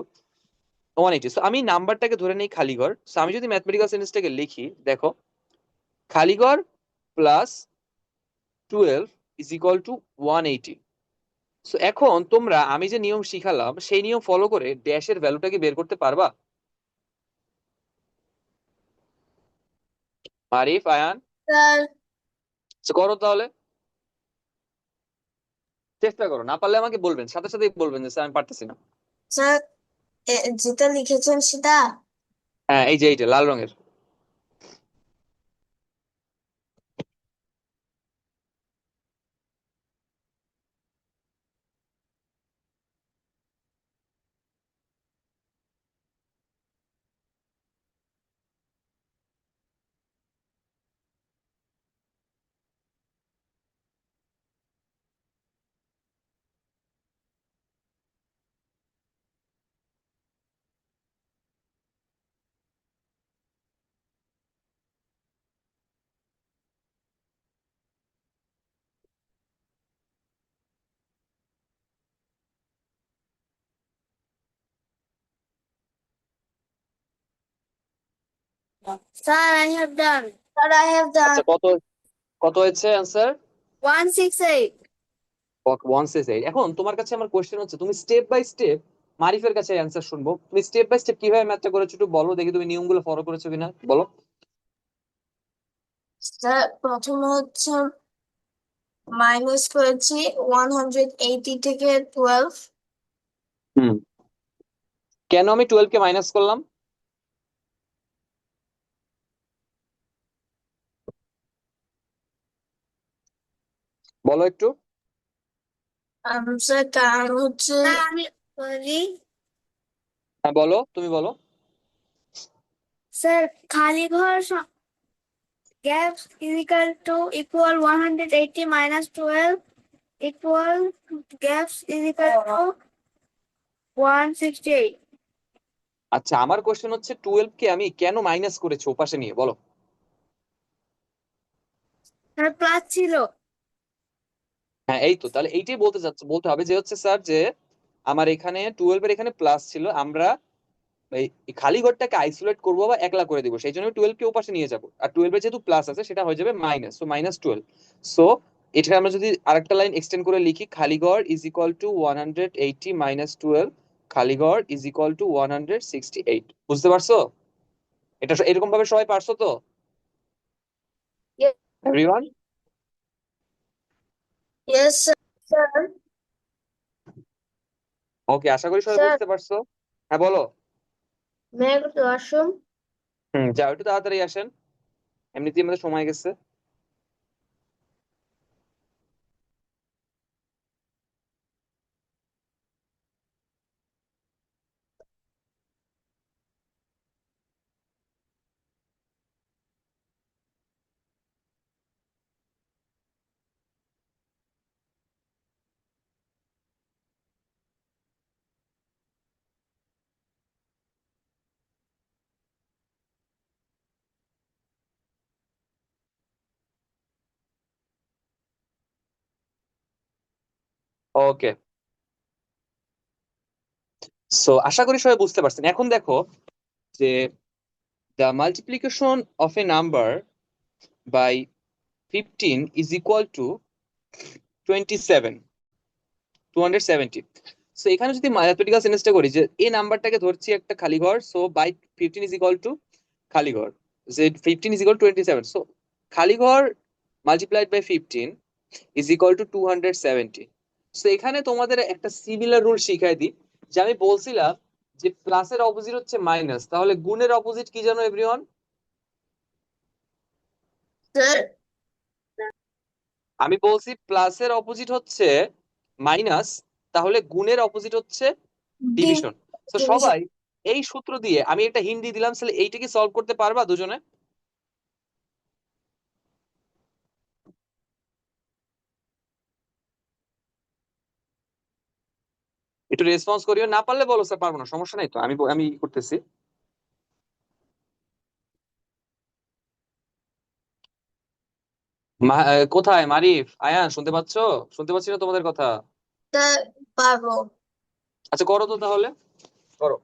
180। So আমি নাম্বারটাকে ধরে নেই খালি ঘর। সো আমি যদি ম্যাথমেটিক্যাল সেন্টেন্সটাকে লিখি, দেখো খালি ঘর plus 12 is equal to 180। So এখন তোমরা আমি যে নিয়ম শিখালাম সেই নিয়ম ফলো করে ড্যাশের ভ্যালুটা কি বের করতে পারবা? আরিফ, আয়ান, Sir, So করো তাহলে, চেষ্টা করো, না পারলে আমাকে বলবেন, সাথে সাথেই বলবেন যে স্যার আমি পারতেছি না। স্যার যেটা লিখেছেন সেটা হ্যাঁ এই যে এইটা লাল রঙের। Sir, I have done. Sir, I have আচ্ছা done. কত, কত হয়েছে অ্যান্সার? 168. 168। এখন তোমার কাছে আমার কোশ্চেন হচ্ছে, তুমি স্টেপ বাই স্টেপ মারিফের কাছে অ্যান্সার শুনবো, তুমি স্টেপ বাই স্টেপ কিভাবে ম্যাথটা করেছো একটু বলো দেখি, তুমি নিয়মগুলো ফলো করেছো কিনা বলো। স্যার প্রথমে হচ্ছে মাইনাস করেছি 180 থেকে 12। হুম, কেন আমি 12 কে মাইনাস করলাম? বলো একটু। স্যার কারণ হচ্ছে আমি বলি হ্যাঁ বলো, তুমি বলো। স্যার খালি ঘর gaps is equal 180 minus 12 equal gaps is equal to 168. আচ্ছা আমার কোশ্চেন হচ্ছে 12 কে আমি কেন মাইনাস করেছি ওপাশে নিয়ে, বলো। স্যার প্লাস ছিল। হ্যাঁ এই তো, তাহলে এইটাই বলতে চাচ্ছি, বলতে হবে যে হচ্ছে স্যার যে আমার এখানে 12 এর এখানে প্লাস ছিল, আমরা এই খালি ঘরটাকে আইসোলেট করবো বা একলা করে দিব, সেই জন্য 12 কে ওপাশে নিয়ে যাবো, আর 12 এর যেহেতু প্লাস আছে সেটা হয়ে যাবে মাইনাস, সো -12। সো এটা আমরা যদি আরেকটা লাইন এক্সটেন্ড করে লিখি, খালি ঘর ইজ ইকুয়াল টু 180 -12, খালি ঘর ইজ ইকুয়াল টু 168। বুঝতে পারছো? এটা এরকম ভাবে সবাই পারছো তো Yes, everyone? yes, sir. Sir, ওকে, আশা করি সবাই sir, বুঝতে পারছো। হ্যাঁ বলো। may I go to washroom? যাও একটু তাড়াতাড়ি আসেন, এমনিতেই আমাদের সময় গেছে। ওকে, সো আশা করি সবাই বুঝতে পারছেন। এখন দেখো যে the multiplication of a number by 15 is equal to 27, 270। So এখানে যদি ম্যাথমেটিক্যাল সেন্টেন্সটা করি যে এই নাম্বারটাকে ধরছি একটা খালি ঘর, so by 15 is equal to খালি ঘর, যে 15 ইজ ইকুয়াল 27, সো খালি ঘর multiplied by 15 is equal to 270। So এখানে তোমাদের একটা সিমিলার রুল শিখাই দিই, যে আমি বলছিলাম যে প্লাসের অপোজিট হচ্ছে মাইনাস, তাহলে গুণের অপোজিট কি জানো এভরিওয়ান? Sir, আমি বলছি প্লাসের অপোজিট হচ্ছে মাইনাস, তাহলে গুণের অপোজিট হচ্ছে ডিভিশন। তো division. সবাই এই সূত্র দিয়ে, আমি একটা হিন্দি দিলাম, তাহলে এইটা কি সলভ করতে পারবা দুজনে? একটু রেসপন্স করিও, না পারলে বলো স্যার পারবো না, সমস্যা নাই তো, আমি আমি করতেছি। কোথায় মারিফ, আয়ান, শুনতে পাচ্ছো? শুনতে পাচ্ছি না তোমাদের কথা। The Bible. আচ্ছা করো তো তাহলে, করো।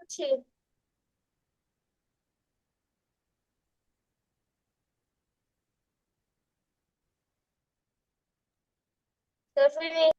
Okay. 7.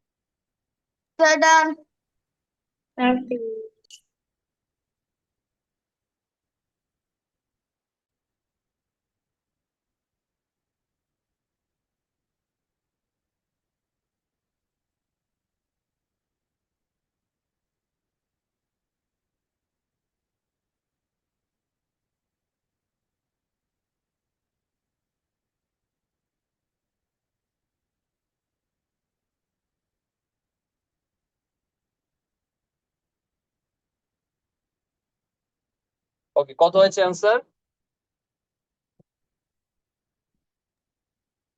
ওকে, কত হয়েছে অ্যান্সার?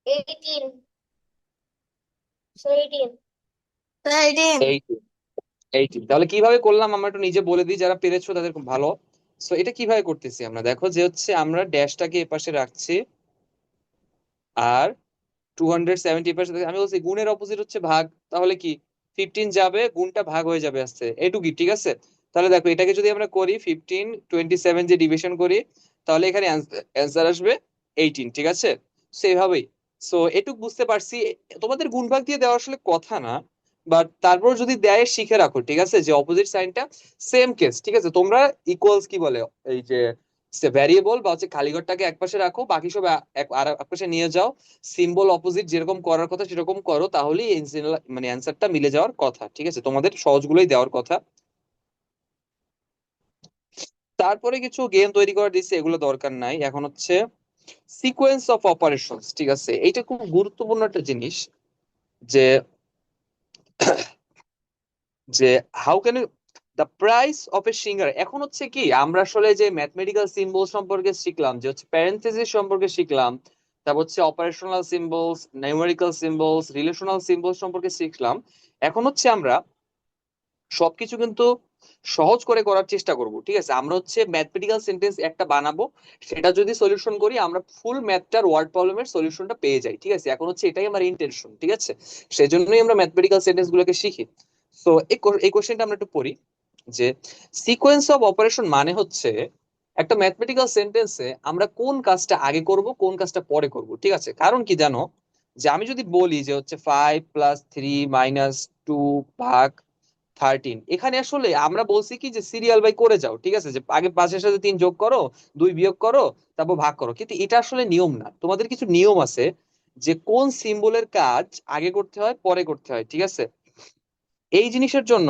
18. 18. 13. 18, 18। তাহলে কিভাবে করলাম আমরা একটু নিজে বলে দিই, যারা পেরেছো তাদের খুব ভালো। সো এটা কিভাবে করতেছি আমরা, দেখো যে হচ্ছে আমরা ড্যাশটাকে এপাশে রাখছি, আর 270 আমি বলছি গুণের অপোজিট হচ্ছে ভাগ, তাহলে কি 15 যাবে, গুণটা ভাগ হয়ে যাবে আসছে এটুকুই, ঠিক আছে? তাহলে দেখো এটাকে যদি আমরা করি 15 27 যে ডিভিশন করি, তাহলে এখানে অ্যান্সার আসবে 18, ঠিক আছে? সো এইভাবেই, সো এটুক বুঝতে পারছি। তোমাদের গুণ ভাগ দিয়ে দেওয়া আসলে কথা না, বাট তারপর যদি দেয় শিখে রাখো, ঠিক আছে, যে অপোজিট সাইনটা সেম কেস, ঠিক আছে? তোমরা ইকুয়ালস কি বলে, এই যে ভ্যারিয়েবল বা হচ্ছে খালিঘরটাকে একপাশে রাখো, বাকি সব আর একপাশে নিয়ে যাও, সিম্বল অপোজিট যেরকম করার কথা সেরকম করো, তাহলেই মানে অ্যান্সারটা মিলে যাওয়ার কথা, ঠিক আছে? তোমাদের সহজগুলোই দেওয়ার কথা। তারপরে কিছু গেম তৈরি করে দিচ্ছে, এগুলো দরকার নাই। এখন হচ্ছে সিকোয়েন্স অফ অপারেশনস, ঠিক আছে? এইটা খুব গুরুত্বপূর্ণ একটা জিনিস, যে যে how can the price of a singer. এখন হচ্ছে কি আমরা আসলে যে ম্যাথমেটিক্যাল সিম্বল সম্পর্কে শিখলাম, যে হচ্ছে প্যারেন্থেসিস সম্পর্কে শিখলাম, তারপর হচ্ছে operational symbols, numerical symbols, relational symbols সম্পর্কে শিখলাম। এখন হচ্ছে আমরা সবকিছু কিন্তু সহজ করে করার চেষ্টা করব, ঠিক আছে? আমরা হচ্ছে ম্যাথমেটিক্যাল সেন্টেন্স একটা বানাবো, সেটা যদি সলিউশন করি আমরা ফুল ম্যাথটার ওয়ার্ড প্রবলেমের সলিউশনটা পেয়ে যাই, ঠিক আছে? এখন হচ্ছে এটাই আমার ইন্টেনশন, ঠিক আছে? সেজন্যই আমরা ম্যাথমেটিক্যাল সেন্টেন্স গুলোকে শিখি। তো এই কোশ্চেনটা আমরা একটু পড়ি, যে সিকোয়েন্স অফ অপারেশন মানে হচ্ছে একটা ম্যাথমেটিক্যাল সেন্টেন্সে আমরা কোন কাজটা আগে করব কোন কাজটা পরে করব, ঠিক আছে? কারণ কি জানো, যে আমি যদি বলি যে হচ্ছে 5 + 3 - 2 ভাগ 13, এখানে আসলে আমরা বলছি কি যে সিরিয়াল বাই করে যাও, ঠিক আছে? যে আগে 5-এর সাথে 3 যোগ করো, 2 বিয়োগ করো, তারপর ভাগ করো, কিন্তু এটা আসলে নিয়ম না। তোমাদের কিছু নিয়ম আছে, যে কোন সিম্বলের কাজ আগে করতে হয় পরে করতে হয়, ঠিক আছে? এই জিনিসের জন্য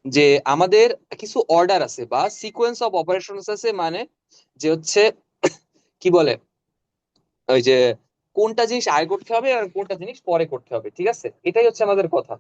যে আমাদের কিছু অর্ডার আছে বা সিকোয়েন্স অফ অপারেশনস আছে, মানে যে হচ্ছে কি বলে, ওই যে কোনটা জিনিস আগে করতে হবে আর কোনটা জিনিস পরে করতে হবে, ঠিক আছে? এটাই হচ্ছে আমাদের কথা।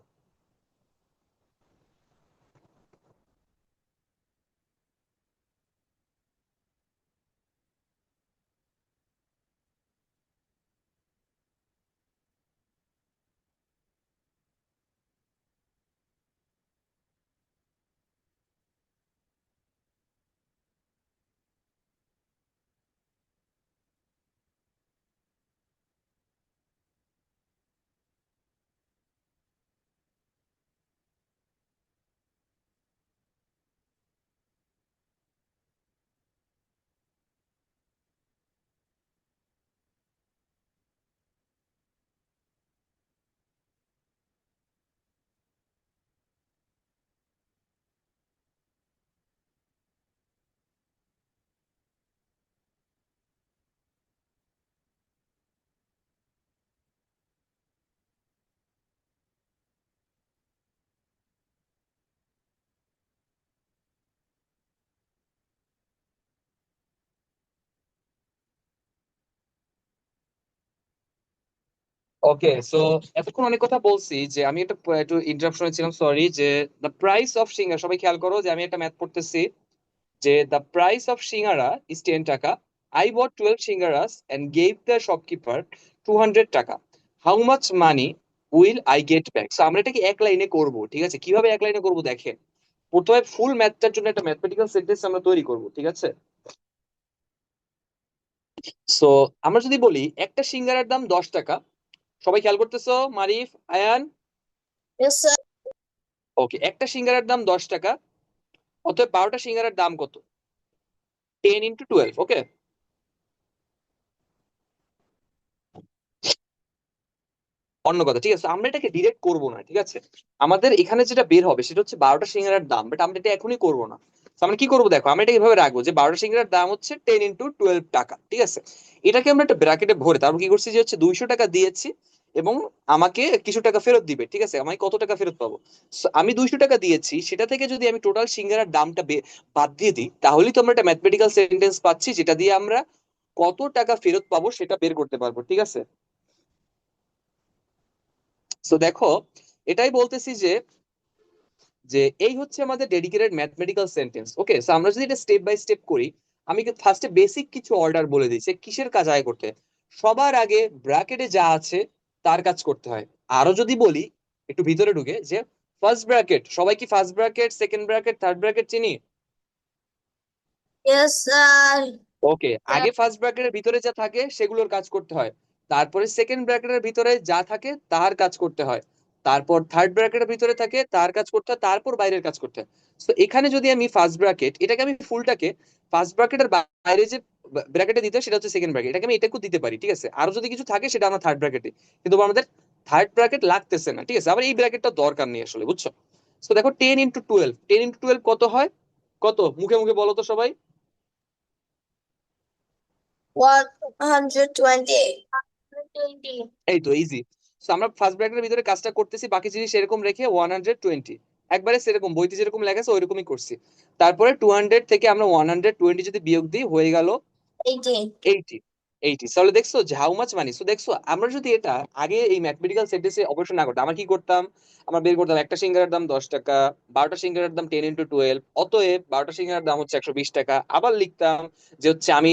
ওকে, সো এতক্ষণ অনেক কথা বলছি, যে আমি একটু ইন্টারাপশনে ছিলাম, সরি। যে দ্য প্রাইস অফ সিঙ্গারা, সবাই খেয়াল করো যে আমি একটা ম্যাথ পড়তেছি, যে the price of singara is 10 taka. I bought 12 singaras and gave the shopkeeper 200 taka. How much money will I get back? So আমরা এটাকে এক লাইনে করব, ঠিক আছে? কিভাবে এক লাইনে করব দেখেন। প্রথমে ফুল ম্যাথটার জন্য একটা ম্যাথমেটিক্যাল সেন্টেন্স আমরা তৈরি করব, ঠিক আছে? সো আমরা যদি বলি একটা সিঙ্গারার দাম 10 টাকা, সবাই খেয়াল করতেছো? মারিফ, আয়ান। Yes, sir. ওকে, একটা সিঙ্গারার দাম 10 টাকা, অতএব 12টা সিঙ্গারার দাম কত? 10 × 12। ওকে, অন্য কথা, ঠিক আছে? আমরা এটাকে ডিরেক্ট করব না, ঠিক আছে? আমাদের এখানে যেটা বের হবে সেটা হচ্ছে 12টা সিঙ্গারার দাম, বাট আমরা এটা এখনই করব না। তো আমরা কি করবো দেখো, আমরা এটা এভাবে রাখবো যে 12টা সিঙ্গারার দাম হচ্ছে 10 × 12 টাকা, ঠিক আছে? এটাকে আমরা একটা ব্র্যাকেটে ভরে তারপর কি করছি, যে হচ্ছে 200 টাকা দিয়েছি এবং আমাকে কিছু টাকা ফেরত দিবে, ঠিক আছে? আমি কত টাকা ফেরত পাবো? So, আমি 200 টাকা দিয়েছি, সেটা থেকে যদি আমি টোটাল সিঙ্গারার দামটা বাদ দিয়ে দিই, তাহলেই তো আমরা একটা ম্যাথমেটিক্যাল সেন্টেন্স পাচ্ছি, যেটা দিয়ে আমরা কত টাকা ফেরত পাবো সেটা বের করতে পারবো, ঠিক আছে? তো দেখো, এটাই বলতেছি যে যে এই হচ্ছে আমাদের ডেডিকেটেড ম্যাথমেটিক্যাল সেন্টেন্স। ওকে, সো আমরা যদি এটা স্টেপ বাই স্টেপ করি, আমি ফার্স্টে বেসিক কিছু অর্ডার বলে দিচ্ছি কিসের কাজ আগে করতে হয়। সবার আগে ব্র্যাকেটে যা আছে তার কাজ করতে হয়। আরো যদি বলি একটু ভিতরে ঢুকে, যে ফার্স্ট ব্র্যাকেট, সবাই কি first bracket, second bracket, third bracket চিনি? Yes, sir. ওকে, আগে ফার্স্ট ব্র্যাকেটের ভিতরে যা থাকে সেগুলোর কাজ করতে হয়, তারপরে সেকেন্ড ব্র্যাকেটের ভিতরে যা থাকে তার কাজ করতে হয়, তারপর থার্ড ব্র্যাকেটের ভিতরে থাকে তার কাজ করতে হয়, তারপর বাইরের কাজ করতে হয়। তো এখানে যদি আমি ফার্স্ট ব্র্যাকেট, এটাকে আমি ফুলটাকে ফার্স্ট ব্র্যাকেটের বাইরে যে ব্র্যাকেটে দিতে হয় সেটা হচ্ছে সেকেন্ড ব্র্যাকেট, এটাকে আমি এটাকেও দিতে পারি, ঠিক আছে? আরো যদি কিছু থাকে সেটা আমরা থার্ড ব্র্যাকেটে, কিন্তু আমাদের থার্ড ব্র্যাকেট লাগতেছে না, ঠিক আছে? আবার এই ব্র্যাকেটটা দরকার নেই আসলে, বুঝছো? তো দেখো 10 × 12, 10 × 12 কত হয়? কত মুখে মুখে বলো তো সবাই। 120. এই তো ইজি। তো আমরা ফার্স্ট ব্র্যাকেটের ভিতরে কাজটা করতেছি, বাকি জিনিস এরকম রেখে 120, একবারে সেরকম বইতে যেরকম লেখা আছে ওইরকমই করছি। তারপরে 200 থেকে আমরা 120 যদি বিয়োগ দিই, হয়ে গেল 18. 80। 80, তাহলে দেখছো যে হাউ মাচ মানি। সো দেখছো, আমরা যদি এটা আগে এই ম্যাথমেটিক্যাল সেন্টেন্সে অপারেশন না করতাম, আমরা কি করতাম? আমরা বের করতাম একটা সিঙ্গারের দাম 10 টাকা, 12টা সিঙ্গারের দাম 10 × 12, অতএব 12টা সিঙ্গারের দাম হচ্ছে 120 টাকা। আবার লিখতাম যে হচ্ছে আমি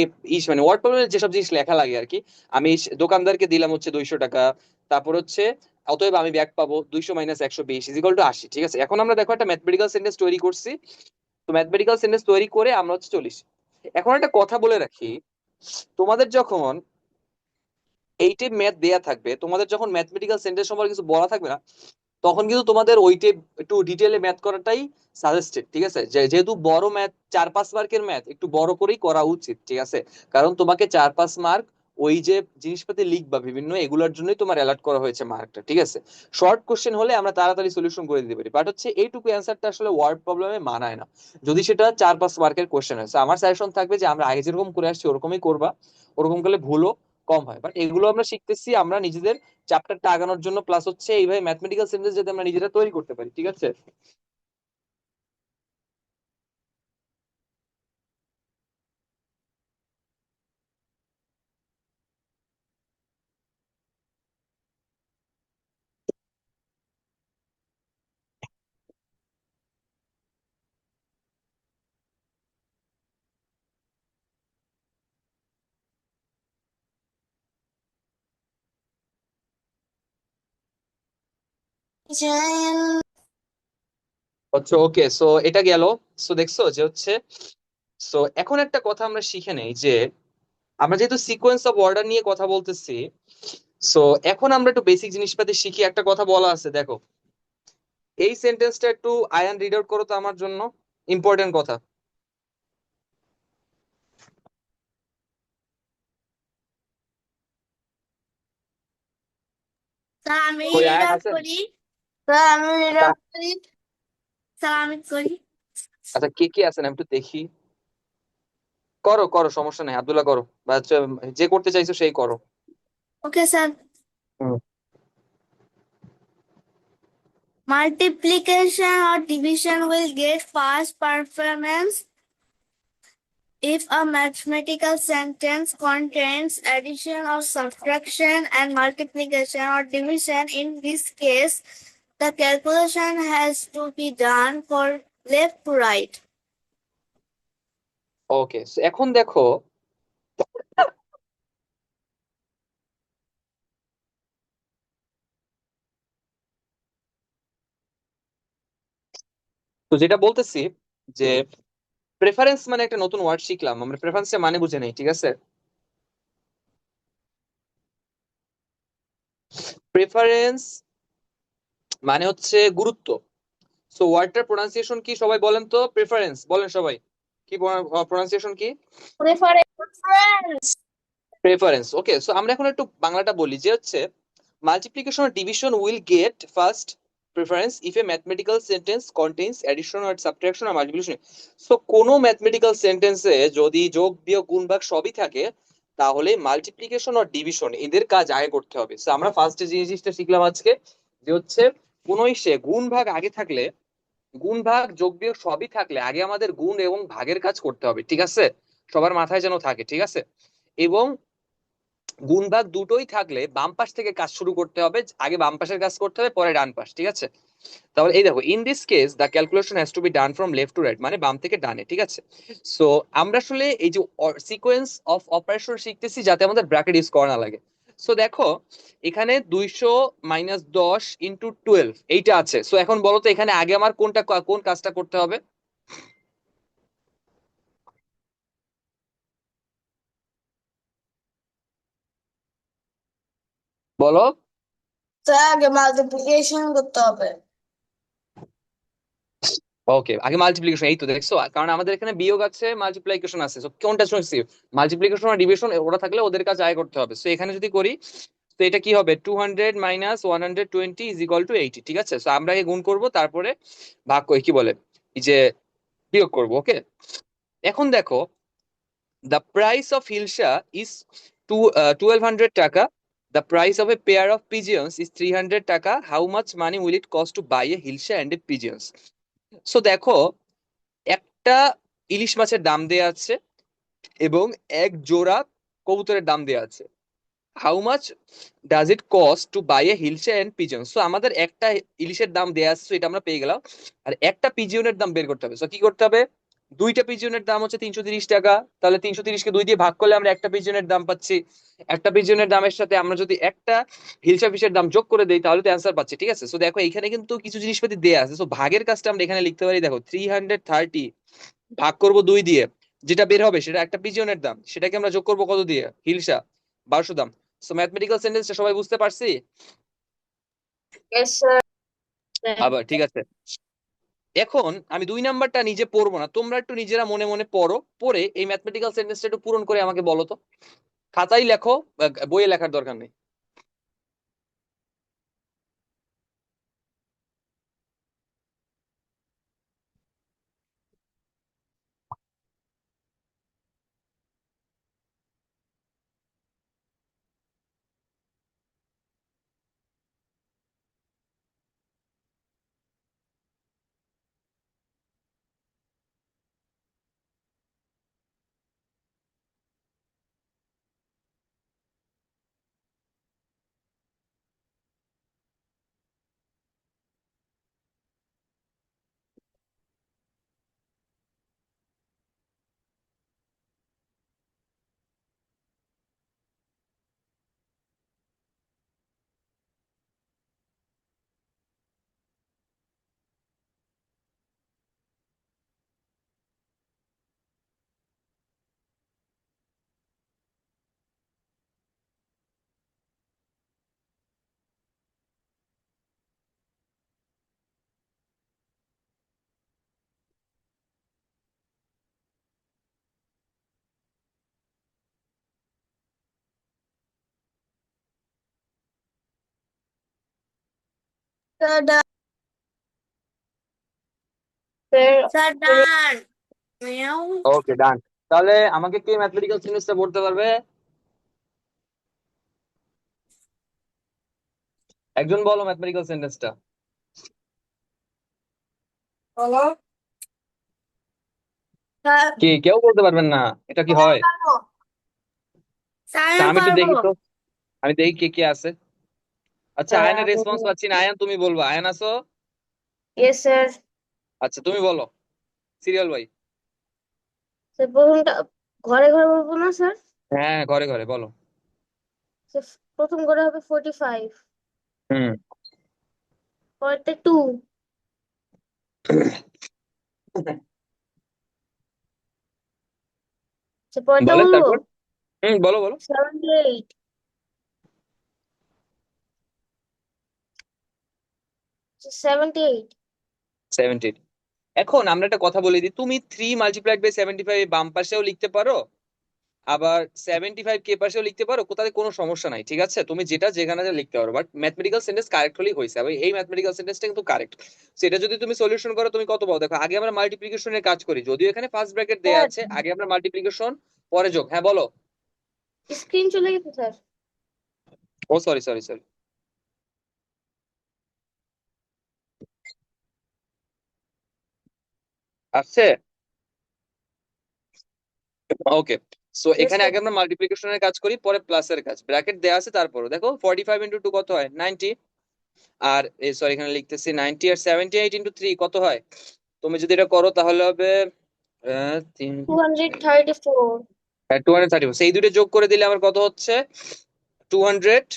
মানে ওয়ার্ড প্রবলেমের যেসব জিনিস লেখা লাগে আর কি, আমি দোকানদারকে দিলাম হচ্ছে 200 টাকা, তারপর হচ্ছে অতএব আমি ব্যাক পাবো 200 - 120 = 80, ঠিক আছে? এখন আমরা দেখো একটা ম্যাথমেটিক্যাল সেন্টেন্স তৈরি করছি। তো ম্যাথমেটিক্যাল সেন্টেন্স তৈরি করে আমরা হচ্ছে চলিস। এখন একটা কথা বলে রাখি, তোমাদের যখন এইটে ম্যাথ দেয়া থাকবে, তোমাদের যখন ম্যাথমেটিক্যাল সেন্টেন্স সম্পর্কে কিছু বলা থাকবে না, তখন কিন্তু তোমাদের ওইটে একটু ডিটেলে ম্যাথ করাটাই সাজেস্টেড, ঠিক আছে? যেহেতু বড় ম্যাথ, 4-5 মার্কের ম্যাথ একটু বড় করেই করা উচিত, ঠিক আছে? কারণ তোমাকে 4-5 মার্ক ওই যে জিনিসপাতি লিখবা বিভিন্ন, এগুলোর জন্যই তোমার অ্যালার্ট করা হয়েছে মার্কটা, ঠিক আছে? শর্ট কোশ্চেন হলে আমরা তাড়াতাড়ি সলিউশন করে দিতে পারি, বাট হচ্ছে এইটুকু অ্যান্সারটা আসলে ওয়ার্ড প্রবলেমে মানায় না, যদি সেটা 4-5 মার্কের কোশ্চেন হয়। So আমার সাজেশন থাকবে যে আমরা আগে যেরকম করে আসছি ওরকমই করবা, ওরকম করলে ভুলও কম হয়। বাট এগুলো আমরা শিখতেছি আমরা নিজেদের চ্যাপ্টারটা আগানোর জন্য, প্লাস হচ্ছে এইভাবে ম্যাথমেটিক্যাল সেন্টেন্স যাতে আমরা নিজেরা তৈরি করতে পারি, ঠিক আছে? Jen. হচ্ছে ওকে, সো এটা গেল। সো দেখছো যে হচ্ছে, সো এখন একটা কথা আমরা শিখে নেই যে আমরা যেহেতু সিকোয়েন্স অফ অর্ডার নিয়ে কথা বলতেছি, সো এখন আমরা একটু বেসিক জিনিসপাতি শিখি। একটা কথা বলা আছে দেখো, এই সেন্টেন্সটা একটু আয়ান রিড আউট করো তো আমার জন্য, ইম্পর্টেন্ট কথা। স্যার আমি কই রিড আয়ান আউট আছেন? করি। স্যার আমি read আচ্ছা, out করি। স্যার আমি করি। আচ্ছা কে কে আছেন আমি একটু দেখি। করো করো, সমস্যা নেই, আব্দুল্লাহ করো, বা হচ্ছে যে করতে চাইছো সেই করো। Okay sir. Hmm. Multiplication or division will get fast performance if a mathematical sentence contains addition or subtraction and multiplication or division. In this case, the calculation has to be done for left to right. ওকে, এখন দেখো, তো যেটা বলতেছি যে preference মানে একটা নতুন word শিখলাম আমরা, প্রেফারেন্সের মানে বুঝে নেই, ঠিক আছে? প্রেফারেন্স মানে হচ্ছে গুরুত্ব। সো ওয়ার্ডটার প্রোনাউন্সিয়েশন কি সবাই বলেন তো? প্রেফারেন্স বলেন সবাই, কি প্রোনাউন্সিয়েশন কি? Preference. প্রেফারেন্স। ওকে, সো আমরা এখন একটু বাংলাটা বলি যে হচ্ছে multiplication or division will get first preference if a mathematical sentence contains addition or subtraction or multiplication. So কোনো ম্যাথমেটিক্যাল সেন্টেন্সে যদি যোগ বিয়োগ গুণ ভাগ সবই থাকে, তাহলে মাল্টিপ্লিকেশন আর ডিভিশন এদের কাজ আগে করতে হবে। সো আমরা ফার্স্টে যে জিনিসটা শিখলাম আজকে, যে হচ্ছে কোনো ইসে গুণ ভাগ আগে থাকলে, গুণ ভাগ যোগ বিয়োগ সবই থাকলে আগে আমাদের গুণ এবং ভাগের কাজ করতে হবে, ঠিক আছে? সবার মাথায় যেন থাকে, ঠিক আছে? এবং গুণ ভাগ দুটোই থাকলে বাম পাশ থেকে কাজ শুরু করতে হবে, আগে বাম পাশের কাজ করতে হবে পরে ডান পাশ, ঠিক আছে? তাহলে এই দেখো, in this case the calculation has to be done from left to right, মানে বাম থেকে ডানে, ঠিক আছে? সো আমরা আসলে এই যে সিকোয়েন্স অফ অপারেশন শিখতেছি যাতে আমাদের ব্র্যাকেট ইউজ করা না লাগে। সো দেখো, এখানে 200 - 10 × 12 এইটা আছে। সো এখন বলো তো এখানে আগে আমার কোন কাজটা করতে হবে? বলো। স্যার আগে মাল্টিপ্লিকেশন করতে হবে। ওকে, আগে মাল্টিপ্লিকেশন, এই তো দেখছো, কারণ আমাদের এখানে বিয়োগ আছে মাল্টিপ্লিকেশন আছে, সো কোনটা শুনছি? মাল্টিপ্লিকেশন আর ডিভিশন ওরা থাকলে ওদের কাজ আয় করতে হবে। সো এখানে যদি করি, তো এটা কি হবে? 200 - 120 = 80, ঠিক আছে? সো আমরা আগে গুণ করব, তারপরে ভাগ করে কি বলে, এই যে বিয়োগ করব। ওকে, এখন দেখো, the price of hilsa is 1200 taka, the price of a pair of pigeons is 300 taka, how much money will it cost to buy a hilsa and a pigeons? So দেখো, একটা ইলিশ মাছের দাম দেয়া আছে এবং এক জোড়া কবুতরের দাম দেয়া আছে। How much does it cost to buy a hilsa and pigeon? So আমাদের একটা ইলিশের দাম দেয়া আছে, so এটা আমরা পেয়ে গেলাম। আর একটা পিজিয়নের দাম বের করতে হবে। সো কি করতে হবে? দুইটা পিজিয়নের দাম হচ্ছে 330 টাকা, তাহলে 330-কে 2 দিয়ে ভাগ করলে আমরা একটা পিজিয়নের দাম পাচ্ছি। একটা পিজিয়নের দামের সাথে আমরা যদি একটা হিলসা ফিশের দাম যোগ করে দেই তাহলে তো অ্যান্সার পাচ্ছি, ঠিক আছে? সো দেখো এখানে কিন্তু কিছু জিনিসপাতি দেয়া আছে, সো ভাগের কাজটা আমরা এখানে লিখতে পারি। দেখো 330 ভাগ করব 2 দিয়ে, যেটা বের হবে সেটা একটা পিজিয়নের দাম, সেটাকে আমরা যোগ করব কত দিয়ে? হিলসা 1200 দাম। সো ম্যাথমেটিক্যাল সেন্টেন্সটা সবাই বুঝতে পারছি? Yes, sir. আবার ঠিক আছে, এখন আমি 2 নাম্বারটা নিজে পড়বো না, তোমরা একটু নিজেরা মনে মনে পড়ো, পড়ে এই ম্যাথমেটিক্যাল সেন্টেন্সটা একটু পূরণ করে আমাকে বলো তো। খাতায় লেখো, বইয়ে লেখার দরকার নেই। Sir, sir, Sir, done. Meow. ওকে, ডান। তাহলে আমাকে কে ম্যাথমেটিক্যাল সেন্টেন্সটা পড়তে পারবে? একজন বলো ম্যাথমেটিক্যাল সেন্টেন্সটা। Hello? Sir, কি কেউ বলতে পারবেন না? এটা কি হয়? Sir, আচ্ছা, আমি একটু দেখি তো, পারবো। আমি দেখি কে কে আছে। আচ্ছা, আয়ানের রেসপন্স পাচ্ছি না। আয়ান, তুমি বলবা। আয়ান আসো? yes, sir. আচ্ছা, তুমি বলো সিরিয়াল বাই। স্যার প্রথমটা ঘরে ঘরে বলবো না স্যার? হ্যাঁ, ঘরে ঘরে বলো। স্যার, প্রথম ঘরে হবে 45, হুম। পরেরটা 2, স্যার পরেরটা বলেন বলবো তারপর। বলো বলো। 78, 78, 70। এখন আমরা একটা কথা বলে দিই, তুমি 3 × 75 বাম পাশেও লিখতে পারো, আবার 75 কে পাশেও লিখতে পারো, কোথাও কোনো সমস্যা নাই, ঠিক আছে? তুমি যেটা যেখানে যা লিখতে পারো, বাট ম্যাথমেটিক্যাল সেন্টেন্স কারেক্ট হলেই হয়েছে। এবং এই ম্যাথমেটিক্যাল সেন্টেন্সটা কিন্তু কারেক্ট। সেটা যদি তুমি সলিউশন করো, তুমি কত পাও দেখো। আগে আমরা মাল্টিপ্লিকেশনের কাজ করি, যদিও এখানে ফার্স্ট ব্র্যাকেট দেয়া স্যার আছে, আগে আমরা মাল্টিপ্লিকেশন পরে যোগ। হ্যাঁ বলো। স্ক্রিন চলে গেছে স্যার। ও সরি সরি সরি। আসছে? ওকে। সো Yes, এখানে sir. আগে আমরা মাল্টিপ্লিকেশনের কাজ করি, পরে প্লাসের কাজ। ব্র্যাকেট দেয়া আছে, তারপরে দেখো 45 × 2 কত হয়? 90। আর সরি, এখানে লিখতেছি 90, আর 78 × 3 কত হয়? তুমি যদি এটা করো তাহলে হবে 234, 230। সেই দুটো যোগ করে দিলে আমার কত হচ্ছে? 224,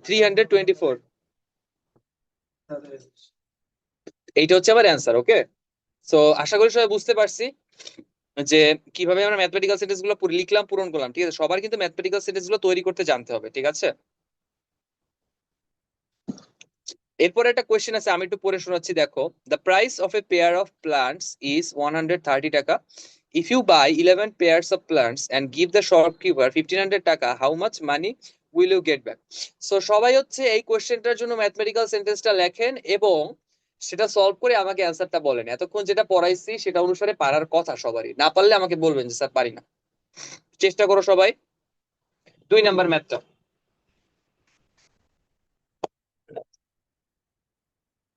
324। এইটা হচ্ছে আমার অ্যান্সার। ওকে। সো আশা করি সবাই বুঝতে পারছি যে কিভাবে আমরা ম্যাথমেটিক্যাল সেন্টেন্স গুলো লিখলাম, পূরণ করলাম। ঠিক আছে, সবার কিন্তু ম্যাথমেটিক্যাল সেন্টেন্স গুলো তৈরি করতে জানতে হবে, ঠিক আছে? এরপরে একটা কোয়েশ্চেন আছে, আমি একটু পড়ে শোনাচ্ছি, দেখো। The price of a pair of plants is 130 taka. If you buy 11 pairs of plants and give the shopkeeper 1500 taka, how much money will you get back? So সবাই হচ্ছে এই কোয়েশ্চেনটার জন্য ম্যাথমেটিক্যাল সেন্টেন্সটা লেখেন এবং সেটা সলভ করে আমাকে অ্যান্সারটা বলেন। এতক্ষণ যেটা পড়াইছি সেটা অনুসারে পারার কথা সবারই। না পারলে আমাকে বলবেন যে স্যার পারি না। চেষ্টা করো সবাই। 2 নাম্বার ম্যাথটা।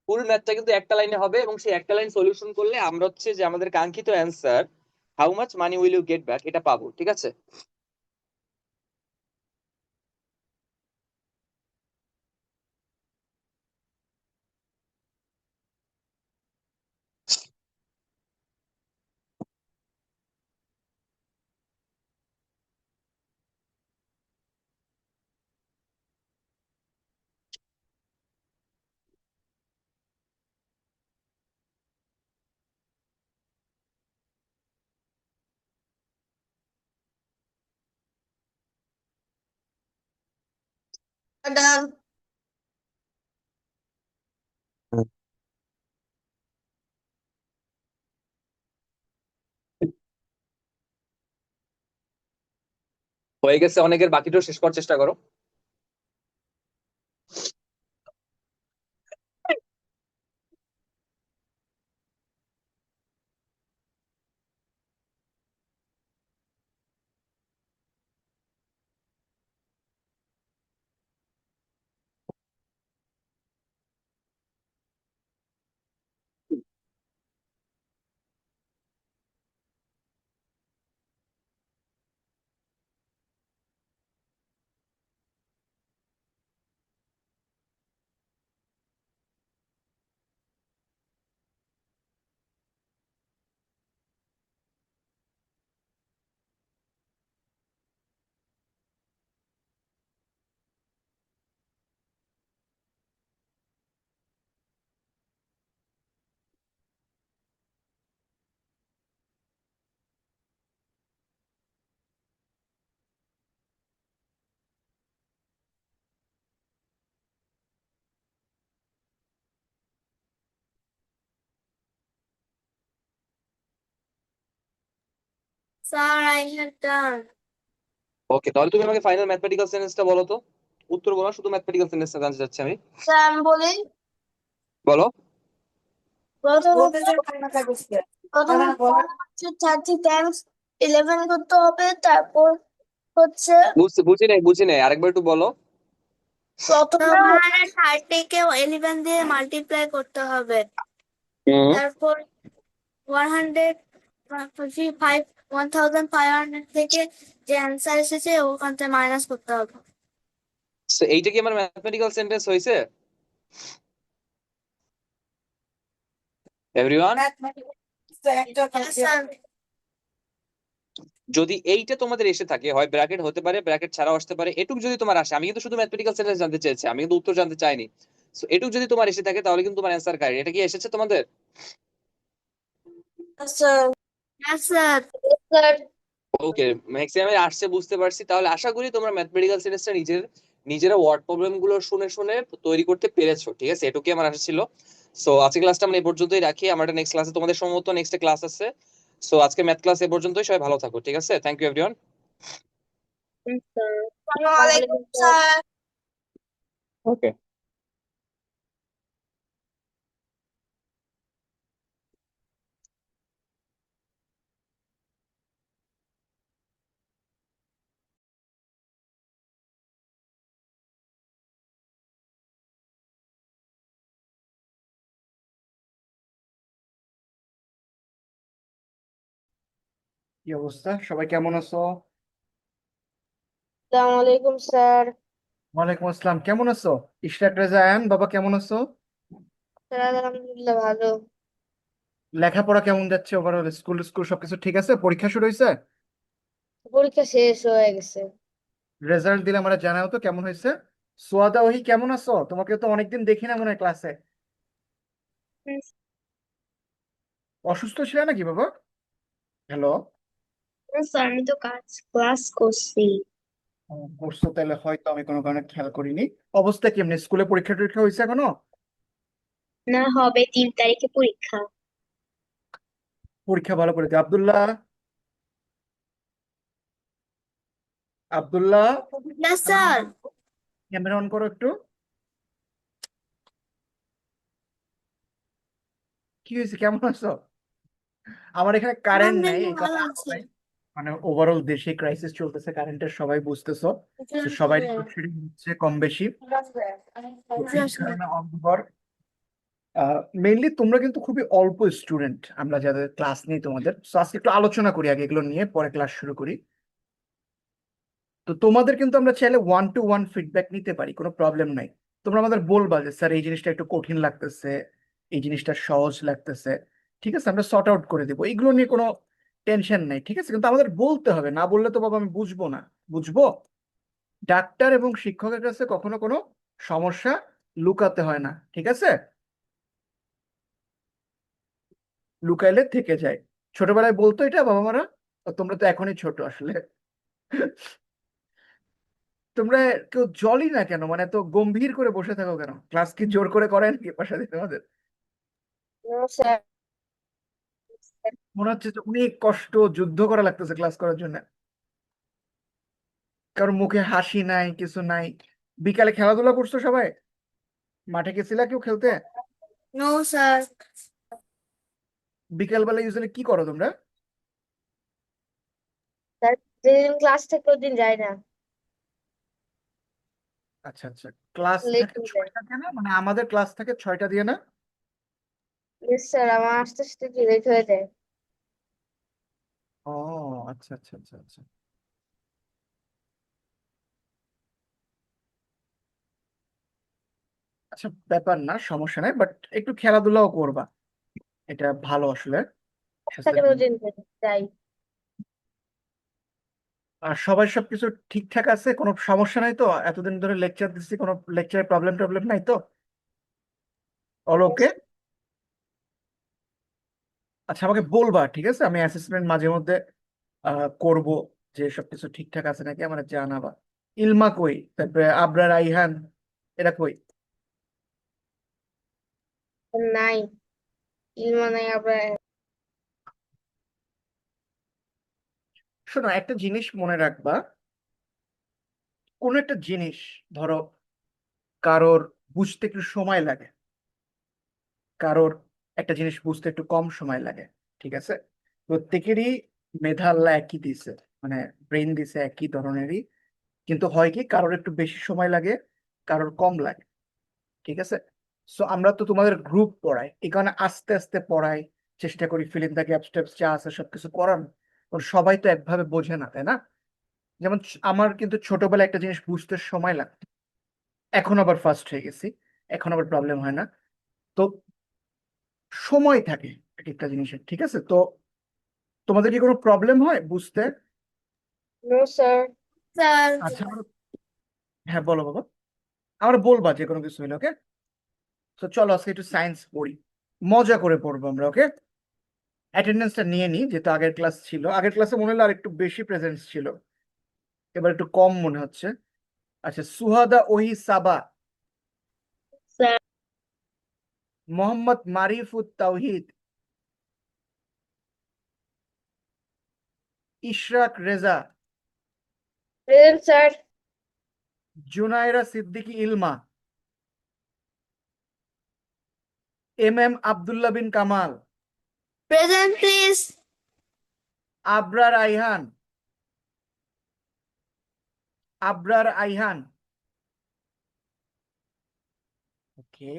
ফুল ম্যাথটা কিন্তু একটা লাইনে হবে, এবং সেই একটা লাইন সলিউশন করলে আমরা হচ্ছে যে আমাদের কাঙ্ক্ষিত answer how much money will you get back এটা পাবো, ঠিক আছে? done. হুম। হয়ে গেছে অনেকের, বাকিটাও শেষ করার চেষ্টা করো। Sir, I have done. ওকে, তাহলে তুমি আমাকে ফাইনাল ম্যাথমেটিক্যাল সেন্টেন্সটা বলো তো। উত্তর বলো, শুধু ম্যাথমেটিক্যাল সেন্টেন্সটা জানতে চাচ্ছি আমি। স্যার আমি বলি বলো। প্রথমত হচ্ছে 30 টাইমস 11 করতে হবে, তারপর হচ্ছে বুঝি নাই আরেকবার একটু বলো। প্রথমে 130 কে 11 দিয়ে মাল্টিপ্লাই করতে হবে, হুম। তারপর 1500 থেকে যে অ্যান্সার এসেছে ওখান থেকে মাইনাস করতে হবে। So, এইটা কি আমার ম্যাথমেটিক্যাল সেন্টেন্স হয়েছে এভরিওয়ান? Yes, sir. যদি এইটা তোমাদের এসে থাকে, হয় ব্র্যাকেট হতে পারে, ব্র্যাকেট ছাড়াও আসতে পারে, এটুক যদি তোমার আসে, আমি কিন্তু শুধু ম্যাথমেটিক্যাল সেন্টেন্স জানতে চেয়েছি, আমি কিন্তু উত্তর জানতে চাইনি। সো এটুক যদি তোমার এসে থাকে তাহলে কিন্তু তোমার অ্যান্সার কারেক্ট। এটা কি এসেছে তোমাদের? Sir Yes, sir. Sir okay, maximum আসছে বুঝতে পারছি। তাহলে আশা করি তোমরা ম্যাথমেটিক্যাল সেন্টেন্সটা নিজেরা ওয়ার্ড প্রবলেম গুলো শুনে শুনে তৈরি করতে পেরেছো, ঠিক আছে? এটুকুই আমার আশা ছিল। সো আজকে ক্লাসটা আমরা এই পর্যন্তই রাখি, আমার নেক্সট ক্লাসে তোমাদের সম্ভবত নেক্সট ক্লাস আছে। সো আজকে ম্যাথ ক্লাস এ পর্যন্তই, সবাই ভালো থাকো, ঠিক আছে? Thank you everyone. আসসালামু আলাইকুম স্যার। ওকে। কি অবস্থা, সবাই কেমন আছো? আসসালামু আলাইকুম স্যার। ওয়ালাইকুম আসসালাম, কেমন আছো? ইশরাক রেজা আয়ান, বাবা কেমন আছো? স্যার আলহামদুলিল্লাহ ভালো। লেখাপড়া কেমন যাচ্ছে? ওভারঅল স্কুল স্কুল সবকিছু ঠিক আছে? পরীক্ষা শুরু হয়েছে? পরীক্ষা শেষ হয়ে গেছে। রেজাল্ট দিলে আমরা জানাও তো কেমন হয়েছে। সোয়াদা ওহি কেমন আছো? তোমাকে তো অনেকদিন দেখি না মনে হয় ক্লাসে। অসুস্থ ছিলে নাকি বাবা? হ্যালো। স্যার আমি তো ক্লাস করছি। করছো তাহলে হয়তো আমি কোনো কারণে খেয়াল করিনি। অবস্থা কেমনি, স্কুলে পরীক্ষা টরীক্ষা হয়েছে এখনো? না, হবে 3 তারিখে পরীক্ষা। পরীক্ষা ভালো করে দিও। Abdullah, Abdullah, Yes, sir. Camera on করো একটু। কি হয়েছে, কেমন আছো? আমার এখানে কারেন্ট নাই, আলহামদুলিল্লাহ এই ভালো কারণে আছি। মানে ওভারঅল দেশে ক্রাইসিস চলতেছে কারেন্টের, সবাই বুঝতেছো। তো সবাই লোডশেডিং হচ্ছে কম বেশি। তো এই কারণে অক্টোবর মেইনলি তোমরা কিন্তু খুবই অল্প স্টুডেন্ট, আমরা যাদের ক্লাস নেই তোমাদের। তো আজকে একটু আলোচনা করি আগে এগুলো নিয়ে, পরে ক্লাস শুরু করি। তো তোমাদের কিন্তু আমরা চাইলে 1-to-1 ফিডব্যাক নিতে পারি, কোনো প্রবলেম নাই। তোমরা আমাদের বলবা যে স্যার এই জিনিসটা একটু কঠিন লাগতেছে, এই জিনিসটা সহজ লাগতেছে, ঠিক আছে আমরা সর্ট আউট করে দেবো, এগুলো নিয়ে কোনো টেনশন নাই, ঠিক আছে? কিন্তু আমাদের বলতে হবে, না বললে তো বাবা আমি বুঝবো না। বুঝবো? ডাক্তার এবং শিক্ষকের কাছে কখনো কোনো সমস্যা লুকাতে হয় না, ঠিক আছে? লুকাইলে থেকে যায়। ছোটবেলায় বলতো এটা বাবা মারা। তোমরা তো এখনই ছোট আসলে। তোমরা কেউ জলই না কেন, মানে তো গম্ভীর করে বসে থাকো কেন? ক্লাস কি জোর করে করায় নাকি বাসাতে তোমাদের? স্যার মনে হচ্ছে যে অনেক কষ্ট, যুদ্ধ করা লাগতেছে ক্লাস করার জন্য। কারোর মুখে হাসি নাই, কিছু নাই। বিকালে খেলাধুলা করছো সবাই? মাঠে গেছিলা কেউ খেলতে? No, sir. বিকাল বেলা ইউজুয়ালি কি করো তোমরা? স্যার যেদিন ক্লাস থাকে ওদিন যায় না, আচ্ছা আচ্ছা, ক্লাস লেট থাকে হয়ে যায়। 6টা দিয়ে না, মানে আমাদের ক্লাস থাকে 6টা দিয়ে না? ইয়েস স্যার, আমার আস্তে আস্তে একটু লেট হয়ে যায়। ও আচ্ছা আচ্ছা আচ্ছা আচ্ছা। আচ্ছা ব্যাপার না, সমস্যা নাই, বাট একটু খেলাধুলাও করবা, এটা ভালো আসলে থাকে স্বাস্থ্যের জন্য। ওদিন যাই। আর সবাই সবকিছু ঠিকঠাক আছে, কোনো সমস্যা নাই তো? এতদিন ধরে লেকচার দিচ্ছি, কোনো লেকচারে প্রবলেম টবলেম নাই তো? অল Yes, ওকে? আচ্ছা আমাকে বলবা, ঠিক আছে? আমি অ্যাসেসমেন্ট মাঝে মধ্যে করব, যে সবকিছু ঠিকঠাক আছে নাকি আমার জানাবা। ইলমা কই, তারপরে আবরার, আইহান, এরা কই? নাই, ইলমা নাই আবার। শোনো একটা জিনিস মনে রাখবা, কোন একটা জিনিস ধরো কারোর বুঝতে একটু সময় লাগে, কারোর একটা জিনিস বুঝতে একটু কম সময় লাগে, ঠিক আছে? প্রত্যেকেরই মেধা আল্লাহ একই দিছে, মানে ব্রেন দিছে একই ধরনেরই, কিন্তু হয় কি কারোর একটু বেশি সময় লাগে, কারোর কম লাগে, ঠিক আছে? সো আমরা তো তোমাদের গ্রুপ পড়াই, এই কারণে আস্তে আস্তে পড়াই, চেষ্টা করি fill in the gap steps যা আছে সবকিছু করার। কারণ সবাই তো একভাবে বোঝে না, তাই না? যেমন আমার কিন্তু ছোটবেলায় একটা জিনিস বুঝতে সময় লাগতো, এখন আবার ফার্স্ট হয়ে গেছি, এখন আবার প্রবলেম হয় না। তো সময় থাকে এক একটা জিনিসের, ঠিক আছে? তো তোমাদের কি কোনো প্রবলেম হয় বুঝতে? No, sir. Sir, আচ্ছা হ্যাঁ বলো বাবা, আমরা বলবা যে কোনো কিছু হইলে, ওকে? তো চলো আজকে একটু সায়েন্স পড়ি, মজা করে পড়বো আমরা, ওকে? অ্যাটেন্ডেন্সটা নিয়ে নিই, যেহেতু আগের ক্লাস ছিল, আগের ক্লাসে মনে হলো আর একটু বেশি প্রেজেন্স ছিল, এবার একটু কম মনে হচ্ছে। আচ্ছা, সুহাদা ওহি সাবা, Sir. Mohammad Marifut Tawhid, Ishraq Reza, Present, sir. Junaira Siddiqui Ilma, M Abdullah bin Kamal, present please. Abrar Aihan, Abrar Aihan, okay?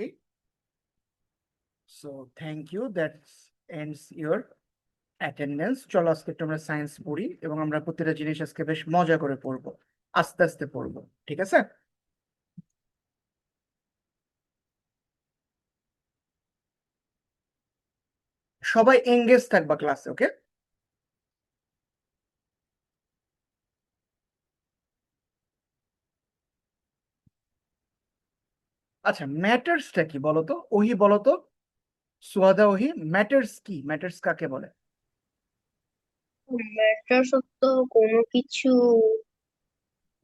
So thank you, that's ends your attendance. চলো আজকে একটু আমরা সায়েন্স পড়ি, এবং আমরা প্রতিটা জিনিস আজকে বেশ মজা করে পড়বো, আস্তে আস্তে পড়বো, ঠিক আছে? সবাই এঙ্গেজ থাকবা ক্লাসে, ওকে? আচ্ছা, ম্যাটার্সটা কি বলো তো, ওহি বলো তো, সুহাদা ওহি, ম্যাটার্স কি, ম্যাটার্স কাকে বলে? ম্যাটার সত্য কোনো কিছু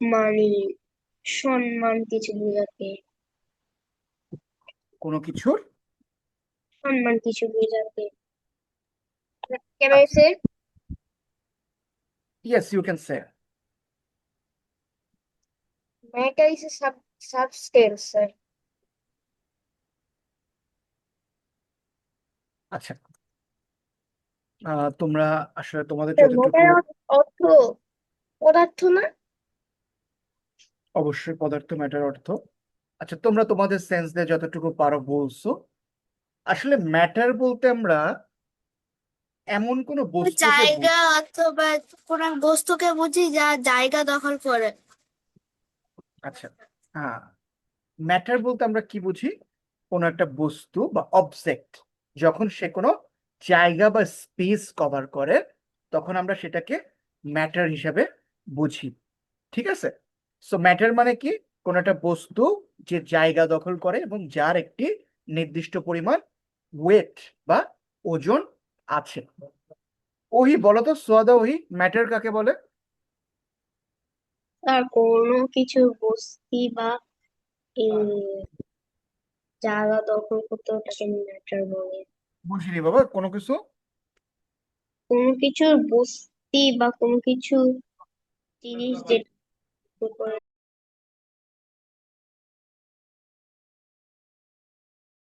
মানে সম্মান কিছু বোঝাতে, কোনো কিছুর, সম্মান কিছু বোঝাতে। Can I আচ্ছা, say? Yes you can say. Matter is a substance, sir. আচ্ছা, তোমরা আসলে তোমাদের Sir, যতটুকু, matter অর্থ পদার্থ না? অবশ্যই পদার্থ ম্যাটার অর্থ। আচ্ছা, তোমরা তোমাদের সেন্স দিয়ে যতটুকু পারো বলছো। আসলে ম্যাটার বলতে আমরা এমন কোনো বস্তুকে জায়গা অথবা কোন এক বস্তুকে বুঝি যা জায়গা দখল করে। আচ্ছা, হ্যাঁ, ম্যাটার বলতে আমরা কি বুঝি? কোনো একটা বস্তু বা অবজেক্ট যখন সে কোনো জায়গা বা স্পেস কভার করে, তখন আমরা সেটাকে ম্যাটার হিসাবে বুঝি, ঠিক আছে? সো ম্যাটার মানে কি? কোনো একটা বস্তু যে জায়গা দখল করে এবং যার একটি নির্দিষ্ট পরিমাণ ওয়েট বা ওজন আছে। ওহি বলো তো, সোয়াদা ওহি, ম্যাটার কাকে বলে? আর কোনো কিছু বস্তি বা জায়গা দখল করতে ওটাকে ম্যাটার বলে। বুঝিনি বাবা কোনো কিছু। কোনো কিছুর বস্তি বা কোনো কিছু জিনিস যেটা করে